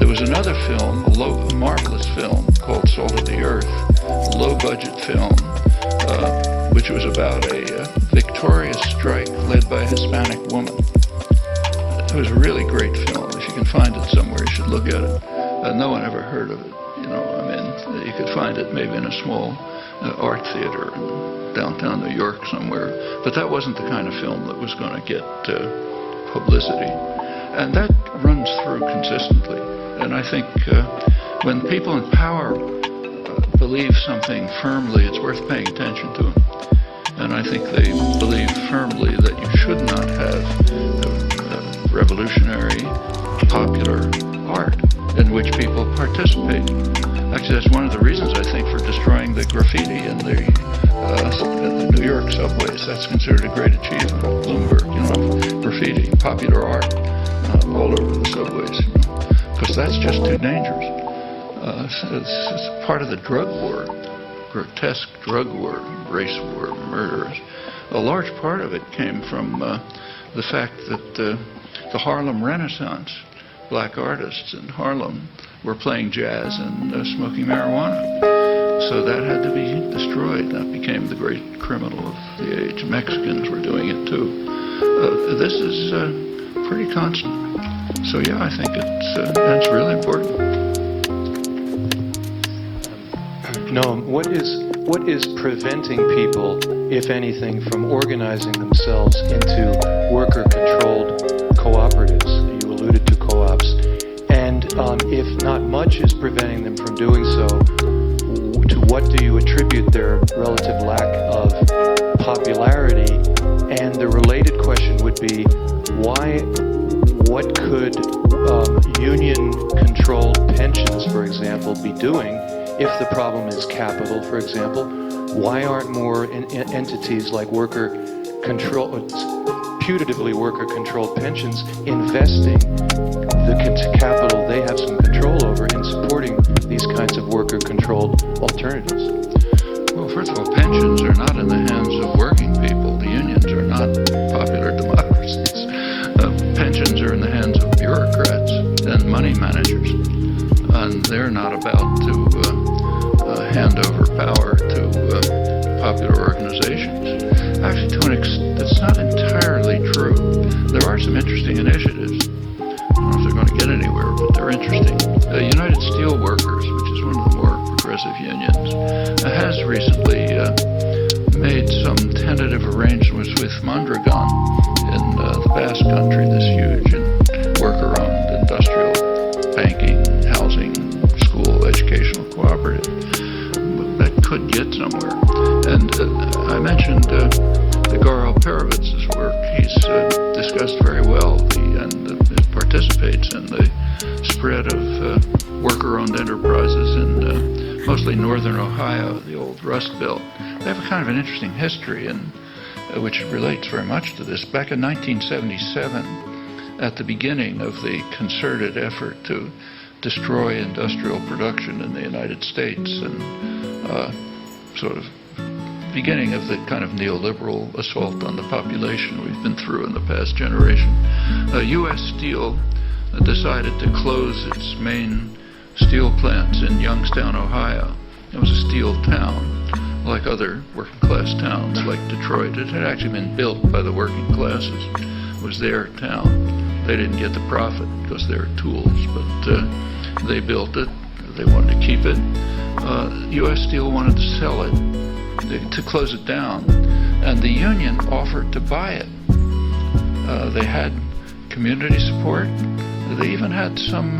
There was another film, a marvelous film called Salt of the Earth, a low-budget film, which was about a victorious strike led by a Hispanic woman. It was a really great film. If you can find it somewhere, you should look at it. No one ever heard of it. You could find it maybe in a small art theater in downtown New York somewhere. But that wasn't the kind of film that was going to get publicity. And that runs through consistently. And I think when people in power believe something firmly, it's worth paying attention to them. And I think they believe firmly that you should not have revolutionary, popular art in which people participate. Actually, that's one of the reasons, I think, for destroying the graffiti in the New York subways. That's considered a great achievement. Bloomberg, graffiti, popular art all over the subways, because that's just too dangerous. It's part of the drug war, grotesque drug war, race war, murders. A large part of it came from the fact that the Harlem Renaissance, black artists in Harlem were playing jazz and smoking marijuana. So that had to be destroyed. That became the great criminal of the age. Mexicans were doing it too. This is pretty constant. So yeah, I think it's really important. Noam, what is preventing people, if anything, from organizing themselves into worker-controlled cooperatives? You alluded to co-ops. And if not much is preventing them from doing so, to what do you attribute their relative lack of popularity? And the related question would be, what could union-controlled pensions, for example, be doing if the problem is capital, for example? Why aren't more entities like putatively worker-controlled pensions investing the capital they have some control over in supporting these kinds of worker-controlled alternatives? Well, first of all, pensions are not in the hands of working people. The unions are not popular democracies. Pensions are in the hands of bureaucrats and money managers, and they're not about to hand over power to popular organizations. Actually, to an extent, it's not entirely true. There are some interesting interesting. United Steelworkers, which is one of the more progressive unions, has recently made some tentative arrangements with Mondragon in the Basque Country, this huge worker-owned industrial banking, housing, school, educational cooperative. That could get somewhere. And I mentioned Garo Perovitz's work. He's discussed very well and participates in the spread of worker-owned enterprises in mostly northern Ohio, the old Rust Belt. They have a kind of an interesting history, which relates very much to this. Back in 1977, at the beginning of the concerted effort to destroy industrial production in the United States and sort of beginning of the kind of neoliberal assault on the population we've been through in the past generation, U.S. Steel decided to close its main steel plants in Youngstown, Ohio. It was a steel town, like other working class towns like Detroit. It had actually been built by the working classes. It was their town. They didn't get the profit because they were tools, but they built it. They wanted to keep it. U.S. Steel wanted to sell it, to close it down, and the union offered to buy it. They had community support. They even had some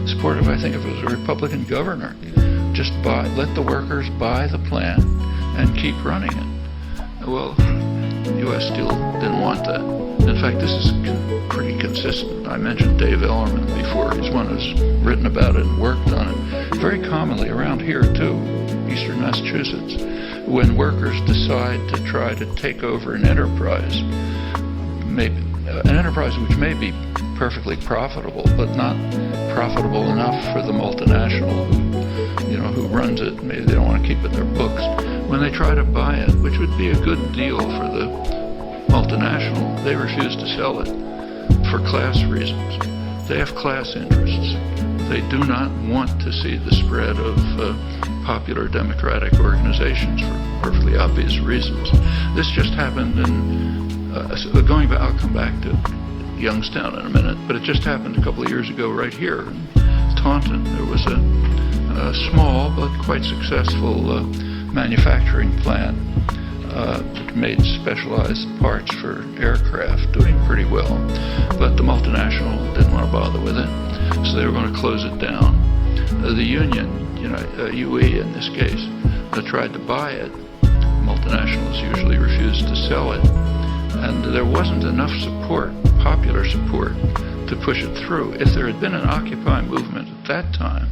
support of, I think it was a Republican governor. Just let the workers buy the plant and keep running it. Well, U.S. Steel didn't want that. In fact, this is pretty consistent. I mentioned Dave Ellerman before. He's one who's written about it and worked on it. Very commonly around here, too, eastern Massachusetts, when workers decide to try to take over an enterprise, which may be perfectly profitable, but not profitable enough for the multinational who runs it. Maybe they don't want to keep it in their books. When they try to buy it, which would be a good deal for the multinational, they refuse to sell it for class reasons. They have class interests. They do not want to see the spread of popular democratic organizations for perfectly obvious reasons. This just happened in, I'll come back to Youngstown in a minute, but it just happened a couple of years ago right here in Taunton. There was a small but quite successful manufacturing plant that made specialized parts for aircraft, doing pretty well, but the multinational didn't want to bother with it, so they were going to close it down. The union, UE in this case, tried to buy it. Multinationals usually refused to sell it, and there wasn't enough support, popular support, to push it through. If there had been an Occupy movement at that time,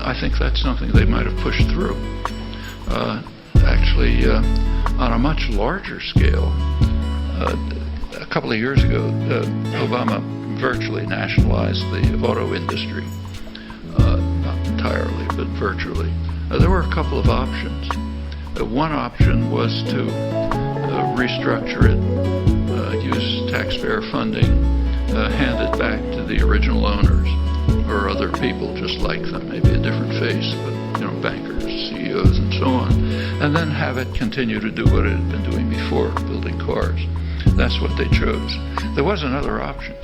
I think that's something they might have pushed through. Actually, on a much larger scale, a couple of years ago, Obama virtually nationalized the auto industry. Not entirely, but virtually. There were a couple of options. One option was to restructure it, use taxpayer funding, hand it back to the original owners or other people just like them, maybe a different face, but bankers, CEOs, and so on, and then have it continue to do what it had been doing before, building cars. That's what they chose. There was another option.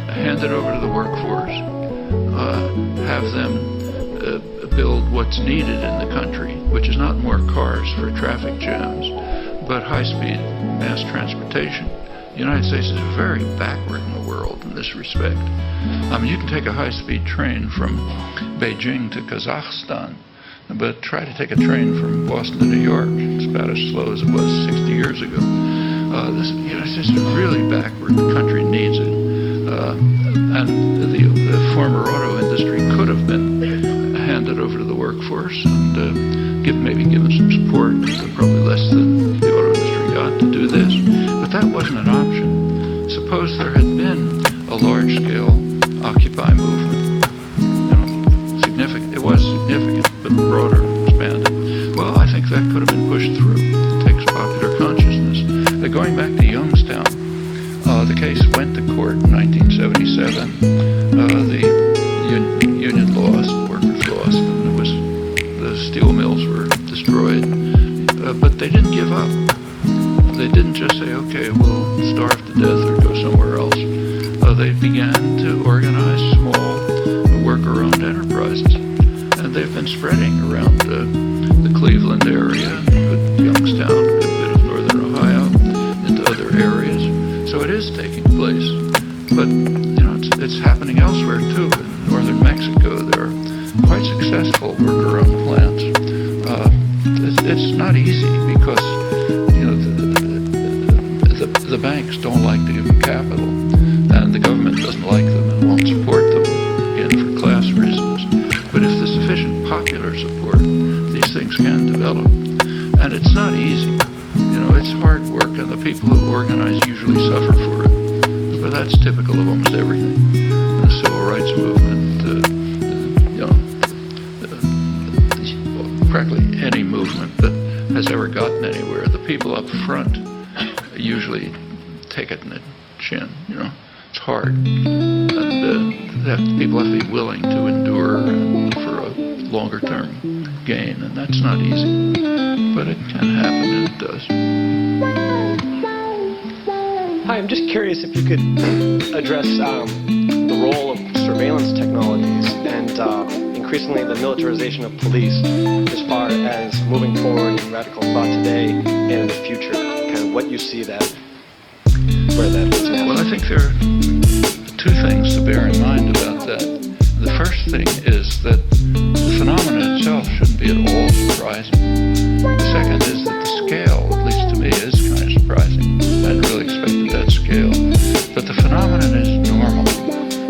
Hand it over to the workforce, have them build what's needed in the country, which is not more cars for traffic jams, but high-speed mass transportation. The United States is very backward in the world in this respect. You can take a high-speed train from Beijing to Kazakhstan, but try to take a train from Boston to New York. It's about as slow as it was 60 years ago. It's just really backward. The country needs it. And the former auto industry could have been handed over to the workforce and maybe given some support, probably less than the auto industry got, to do this. But that wasn't an option. Suppose there had been a large-scale Occupy movement. It was significant, but broader, expanded. Well, I think that could have been pushed through. It takes popular consciousness. Going back to Youngstown, the case went to court in 1977. The union lost, workers lost, and the steel mills were destroyed. But they didn't give up. They didn't just say, okay, we'll starve to death or go somewhere else. they began to organize small worker-owned enterprises. And they've been spreading around the Cleveland area, Youngstown, a good bit of northern Ohio, into other areas. So it is taking place. But, it's happening elsewhere, too. In northern Mexico, there are quite successful worker-owned plants. It's not easy because, the banks don't like to give them capital, and the government doesn't like them and won't support them, again, for class reasons. But if there's sufficient popular support, these things can develop. And it's not easy. It's hard work, and the people who organize usually suffer for it. But that's typical of almost everything. The civil rights movement, practically any movement that has ever gotten anywhere, the people up front usually take it in the chin. It's hard. And people have to be willing to endure for a longer term gain, and that's not easy. But it can happen, and it does. Hi, I'm just curious if you could address the role of surveillance technologies and increasingly the militarization of police as far as moving forward in radical thought today and in the future, kind of what you see where that is now. Well, I think there are two things to bear in mind about that. The first thing is that the phenomenon itself shouldn't be at all surprising. The second is that the scale, at least to me, is kind of surprising. I hadn't really expected that scale. But the phenomenon is normal.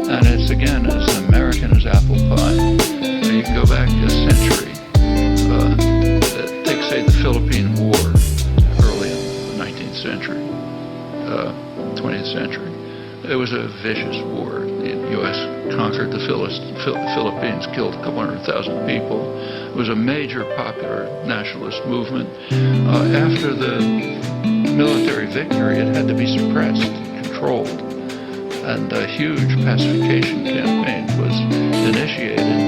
And it's, again, as American as apple pie. You can go back a century. Take, say, the Philippine War, early in the 19th century, 20th century. It was a vicious war. The U.S. conquered the Philippines, killed a couple 100,000 people. It was a major popular nationalist movement. After the military victory, it had to be suppressed, controlled. And a huge pacification campaign was initiated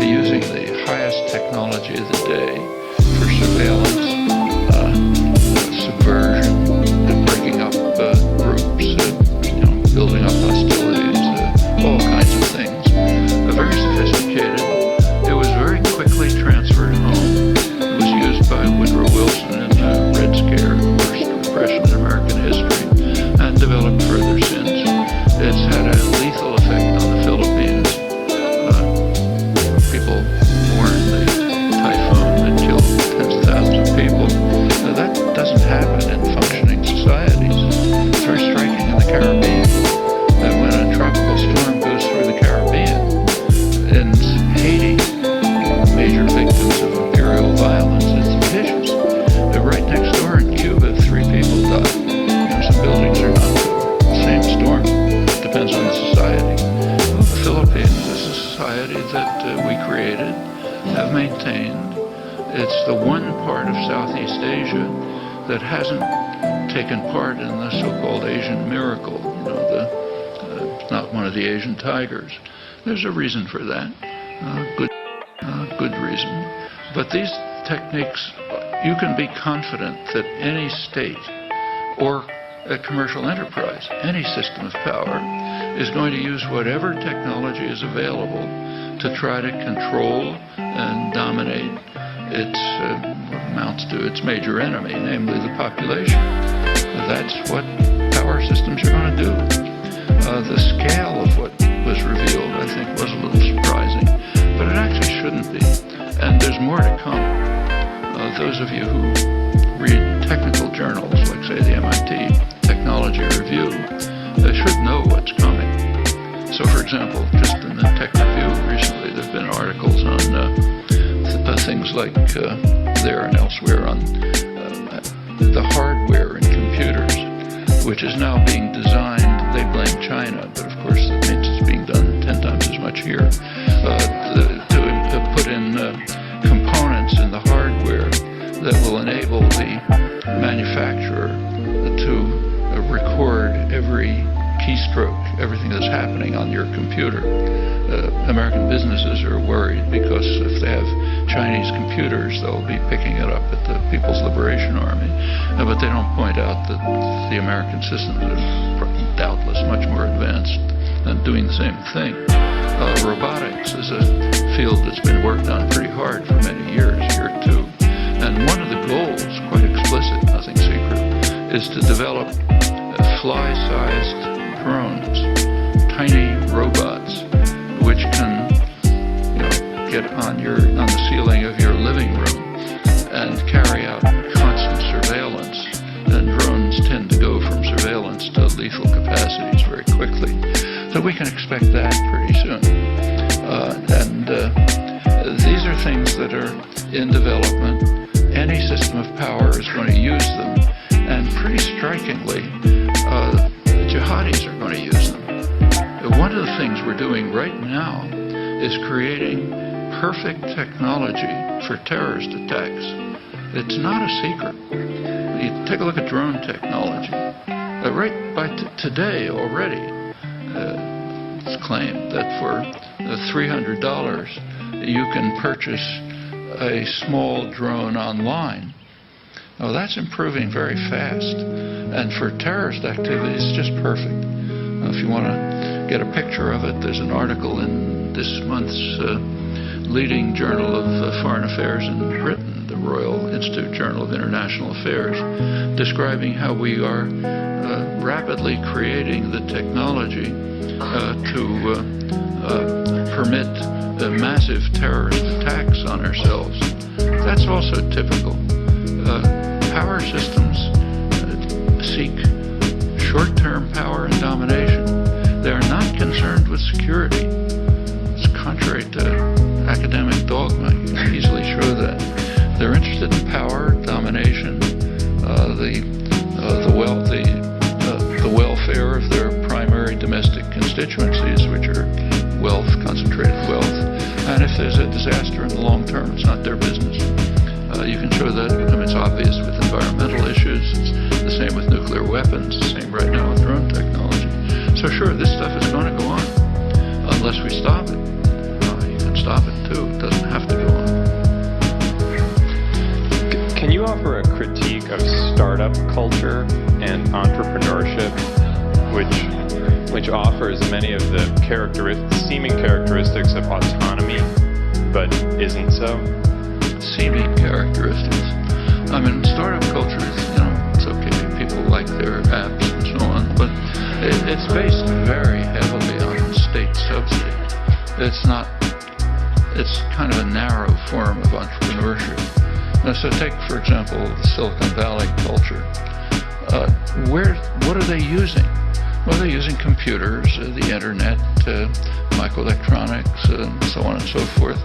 using the highest technology of the day for surveillance, subversion, and breaking up groups, building up hostilities, all kinds of things. Very sophisticated. It was very quickly transferred home. It was used by Woodrow Wilson in the Red Scare, the worst repression in American history, and developed further since. It's had a lethal effect on the Philippines. People mourn the typhoon that killed tens of thousands of people. Now, that doesn't happen in functioning societies. It's very striking in the Caribbean that when a tropical storm goes through the Caribbean, in Haiti, major victims of imperial violence, it's vicious. Right next door in Cuba, 3 people died. Some buildings are not the same storm. Depends on the society. Well, the Philippines is a society that we created, have maintained. It's the one part of Southeast Asia that hasn't taken part in the so-called Asian miracle. It's not one of the Asian tigers. There's a reason for that, good reason. But these techniques, you can be confident that any state or a commercial enterprise, any system of power, is going to use whatever technology is available to try to control and dominate its what amounts to its major enemy, namely the population. That's what power systems are going to do. The scale of what was revealed, I think, was a little surprising, but it actually shouldn't be. And there's more to come. Those of you who read technical journals, like, say, the MIT Technology Review, should know what's coming. So, for example, just in the Tech Review recently, there have been articles on things like there and elsewhere on the hardware in computers, which is now being designed. They blame China, but of course that means it's being done 10 times as much here, to put in components in the hardware that will enable the manufacturer to record every keystroke, everything that's happening on your computer. American businesses are worried because if they have Chinese computers, they'll be picking it up at the People's Liberation Army. But they don't point out that the American systems are doubtless much more advanced than doing the same thing. Robotics is a field that's been worked on pretty hard for many years, here too. And one of the goals, quite explicit, nothing secret, is to develop fly-sized drones, tiny robots, which can get on the ceiling of your living room and carry out constant surveillance. And drones tend to go from surveillance to lethal capacities very quickly. So we can expect that pretty soon. These are things that are in development. Any system of power is going to use them. And pretty strikingly, jihadis are going to use them. One of the things we're doing right now is creating perfect technology for terrorist attacks. It's not a secret. You take a look at drone technology. Right by today already, it's claimed that for $300 you can purchase a small drone online. Now that's improving very fast, and for terrorist activity it's just perfect. If you want to get a picture of it, there's an article in this month's leading journal of foreign affairs in Britain, the Royal Institute Journal of International Affairs, describing how we are rapidly creating the technology to permit massive terrorist attacks on ourselves. That's also typical. Power systems seek short-term power and domination. They are not concerned with security. It's contrary to academic dogma. You can easily show that. They're interested in power, domination, the welfare of their primary domestic constituencies, which are wealth, concentrated wealth. And if there's a disaster in the long term, it's not their business. You can show that. It's obvious with environmental issues. It's the same with nuclear weapons. The same right now with drone technology. So sure, this stuff is going to go on unless we stop it. You can stop it too. It doesn't have to go on. Can you offer a critique of startup culture and entrepreneurship, which offers many of the seeming characteristics of autonomy, but isn't so? Seeming characteristics. I mean, startup culture is, it's okay. People like their apps and so on, but it's based very heavily on state subsidy. It's kind of a narrow form of entrepreneurship. So take, for example, the Silicon Valley culture. What are they using? Well, they're using computers, the internet, microelectronics, and so on and so forth.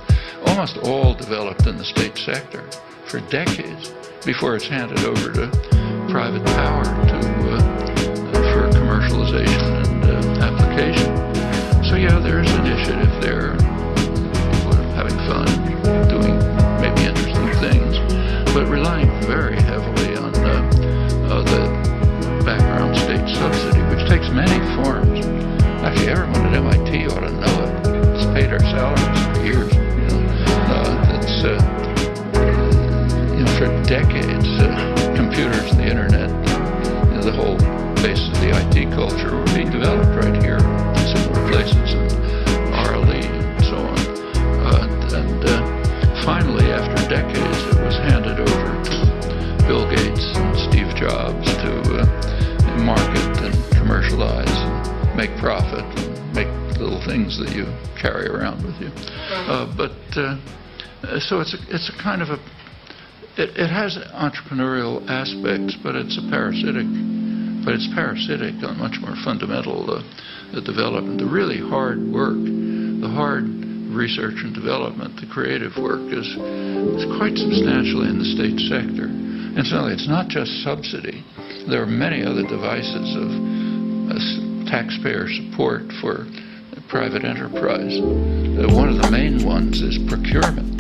Almost all developed in the state sector for decades before it's handed over to private power for commercialization and application. So yeah, there's initiative there. People are having fun, doing maybe interesting things, but relying very heavily on the background state subsidy, which takes many forms. Actually, everyone at MIT ought to know it. It's paid our salaries for years. For decades, computers and the internet, the whole basis of the IT culture were being developed right here in similar places in Arley and so on. Finally, after decades, it was handed over to Bill Gates and Steve Jobs to market and commercialize and make profit and make little things that you carry around with you. So it's a kind of it has entrepreneurial aspects, but it's parasitic on much more fundamental development. The really hard work, the hard research and development, the creative work is quite substantially in the state sector. Incidentally, it's not just subsidy. There are many other devices of taxpayer support for private enterprise. One of the main ones is procurement.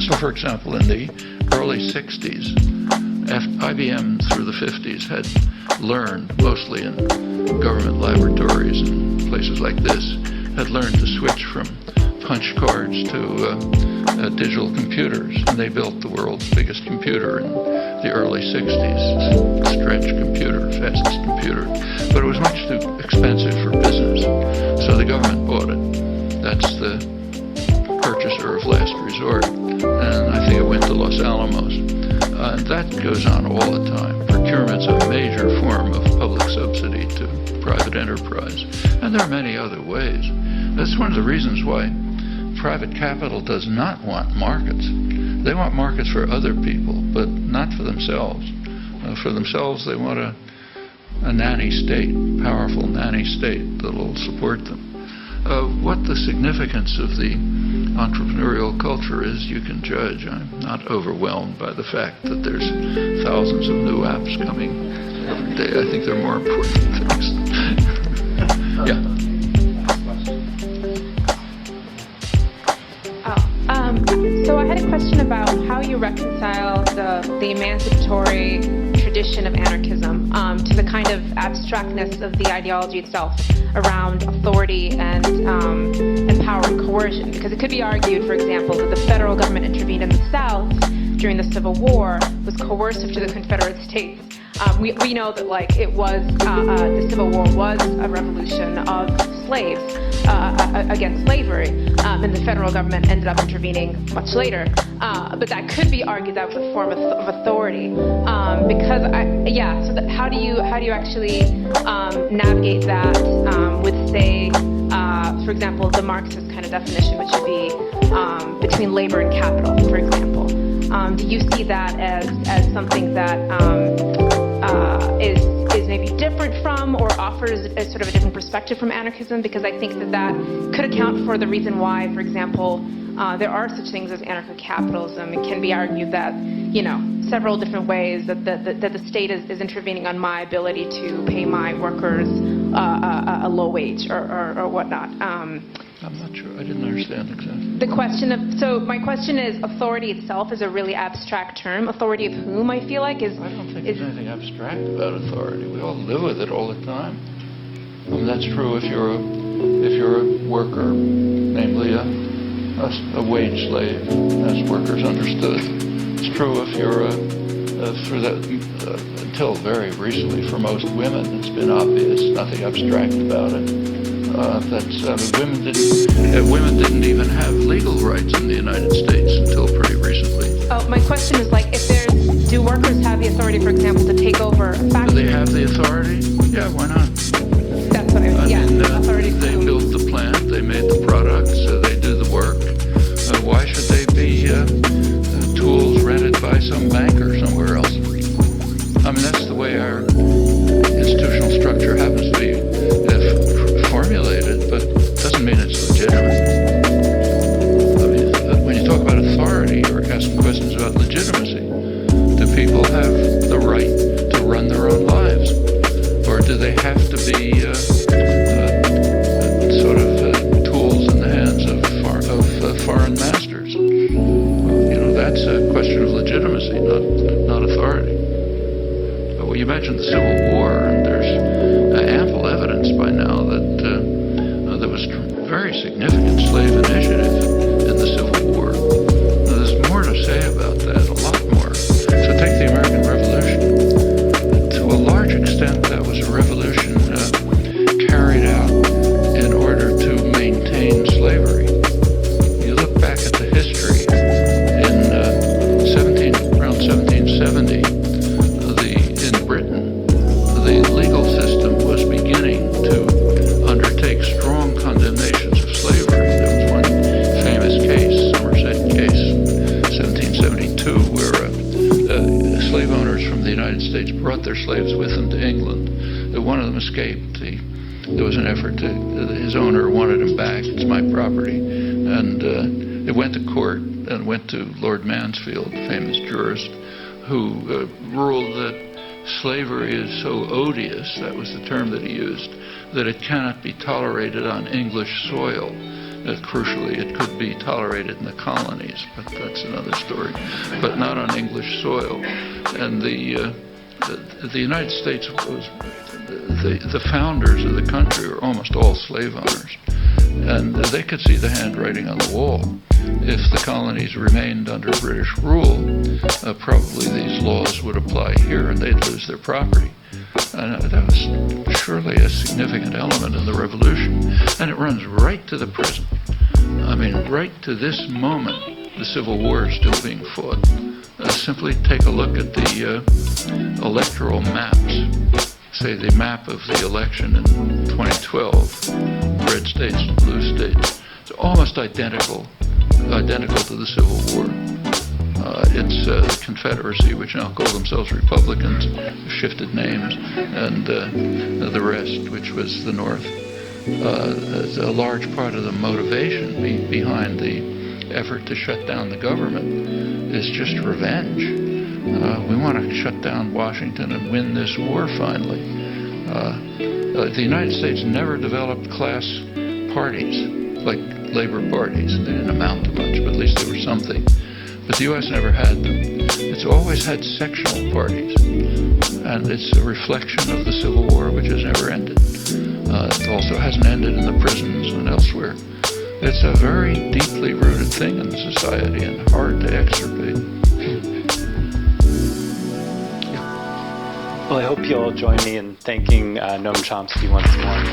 So, for example, in the early 60s, IBM through the 50s had learned, mostly in government laboratories and places like this, had learned to switch from punch cards to digital computers, and they built the world's biggest computer in the early 60s, stretch computer, fastest computer, but it was much too expensive for business, so the government bought it. That's the purchaser of last resort, and I think it went to Los Alamos. And that goes on all the time. Procurement's a major form of public subsidy to private enterprise, and there are many other ways. That's one of the reasons why private capital does not want markets. They want markets for other people, but not for themselves. For themselves, they want a nanny state, powerful nanny state that will support them. What the significance of the entrepreneurial culture is, you can judge. I'm not overwhelmed by the fact that there's thousands of new apps coming every day. I think there are more important things. Yeah. So I had a question about how you reconcile the emancipatory tradition of anarchism to the kind of abstractness of the ideology itself around authority and power and coercion. Because it could be argued, for example, that the federal government intervened in the South during the Civil War was coercive to the Confederate States. We know that it was the Civil War was a revolution of slaves against slavery, and the federal government ended up intervening much later. But that could be argued that was a form of authority, because how do you actually navigate that with, say, for example, the Marxist kind of definition, which would be between labor and capital, for example. Do you see that as something that is maybe different from, or offers a sort of a different perspective from anarchism? Because I think that could account for the reason why, for example, there are such things as anarcho-capitalism. It can be argued that, several different ways that the state is intervening on my ability to pay my workers a low wage or whatnot. I'm not sure. I didn't understand exactly. So my question is, authority itself is a really abstract term. Authority of whom, I feel like, is... I don't think there's anything abstract about authority. We all live with it all the time. I mean, that's true if you're a worker, namely a wage slave, as workers understood. It's true if you're until very recently, for most women, it's been obvious, nothing abstract about it. Women didn't even have legal rights in the United States until pretty recently. Oh, my question is do workers have the authority, for example, to take over a factory? Do they have the authority? Yeah, why not? That's what authority. They built the plant, they made the products, they do the work. Why should they be tools rented by some banker somewhere else? I mean, that's the way our institutional structure happens to be formulated, but doesn't mean it's legitimate. I mean, when you talk about authority, you're asking questions about legitimacy. Do people have the right to run their own lives? Or do they have to be tools in the hands of foreign masters? That's a question of legitimacy, not authority. Well, you mentioned the Civil War, and there's ample evidence by now that there was very significant slave initiative in the Civil War. Now, there's more to say about that, a lot more. So take the American Revolution. To a large extent, that was a revolution carried out in order to maintain slavery. You look back at the history in around 1770, in Britain, the legal system was beginning to undertake strong condemnations of slavery. There was one famous case, Somerset case, 1772, where slave owners from the United States brought their slaves with them to England. One of them escaped. There was an effort his owner wanted him back. It's my property. And it went to court and went to Lord Mansfield, famous jurist, who ruled that slavery is so odious, that was the term that he used, that it cannot be tolerated on English soil. Crucially, it could be tolerated in the colonies, but that's another story, but not on English soil. And the United States was, the founders of the country were almost all slave owners. And they could see the handwriting on the wall. If the colonies remained under British rule, probably these laws would apply here and they'd lose their property. And that was surely a significant element in the revolution. And it runs right to the present. I mean, right to this moment, the Civil War is still being fought. Simply take a look at the electoral maps. Say the map of the election in 2012, red states and blue states. It's almost identical to the Civil War. It's the Confederacy, which now call themselves Republicans, shifted names, and the rest, which was the North. A large part of the motivation behind the effort to shut down the government is just revenge. We want to shut down Washington and win this war finally. The United States never developed class parties like labor parties. They didn't amount to much, but at least they were something. But the U.S. never had them. It's always had sectional parties. And it's a reflection of the Civil War, which has never ended. It also hasn't ended in the prisons and elsewhere. It's a very deeply rooted thing in society and hard to extirpate. Well, I hope you all join me in thanking Noam Chomsky once more.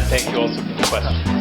Thank you also for the questions.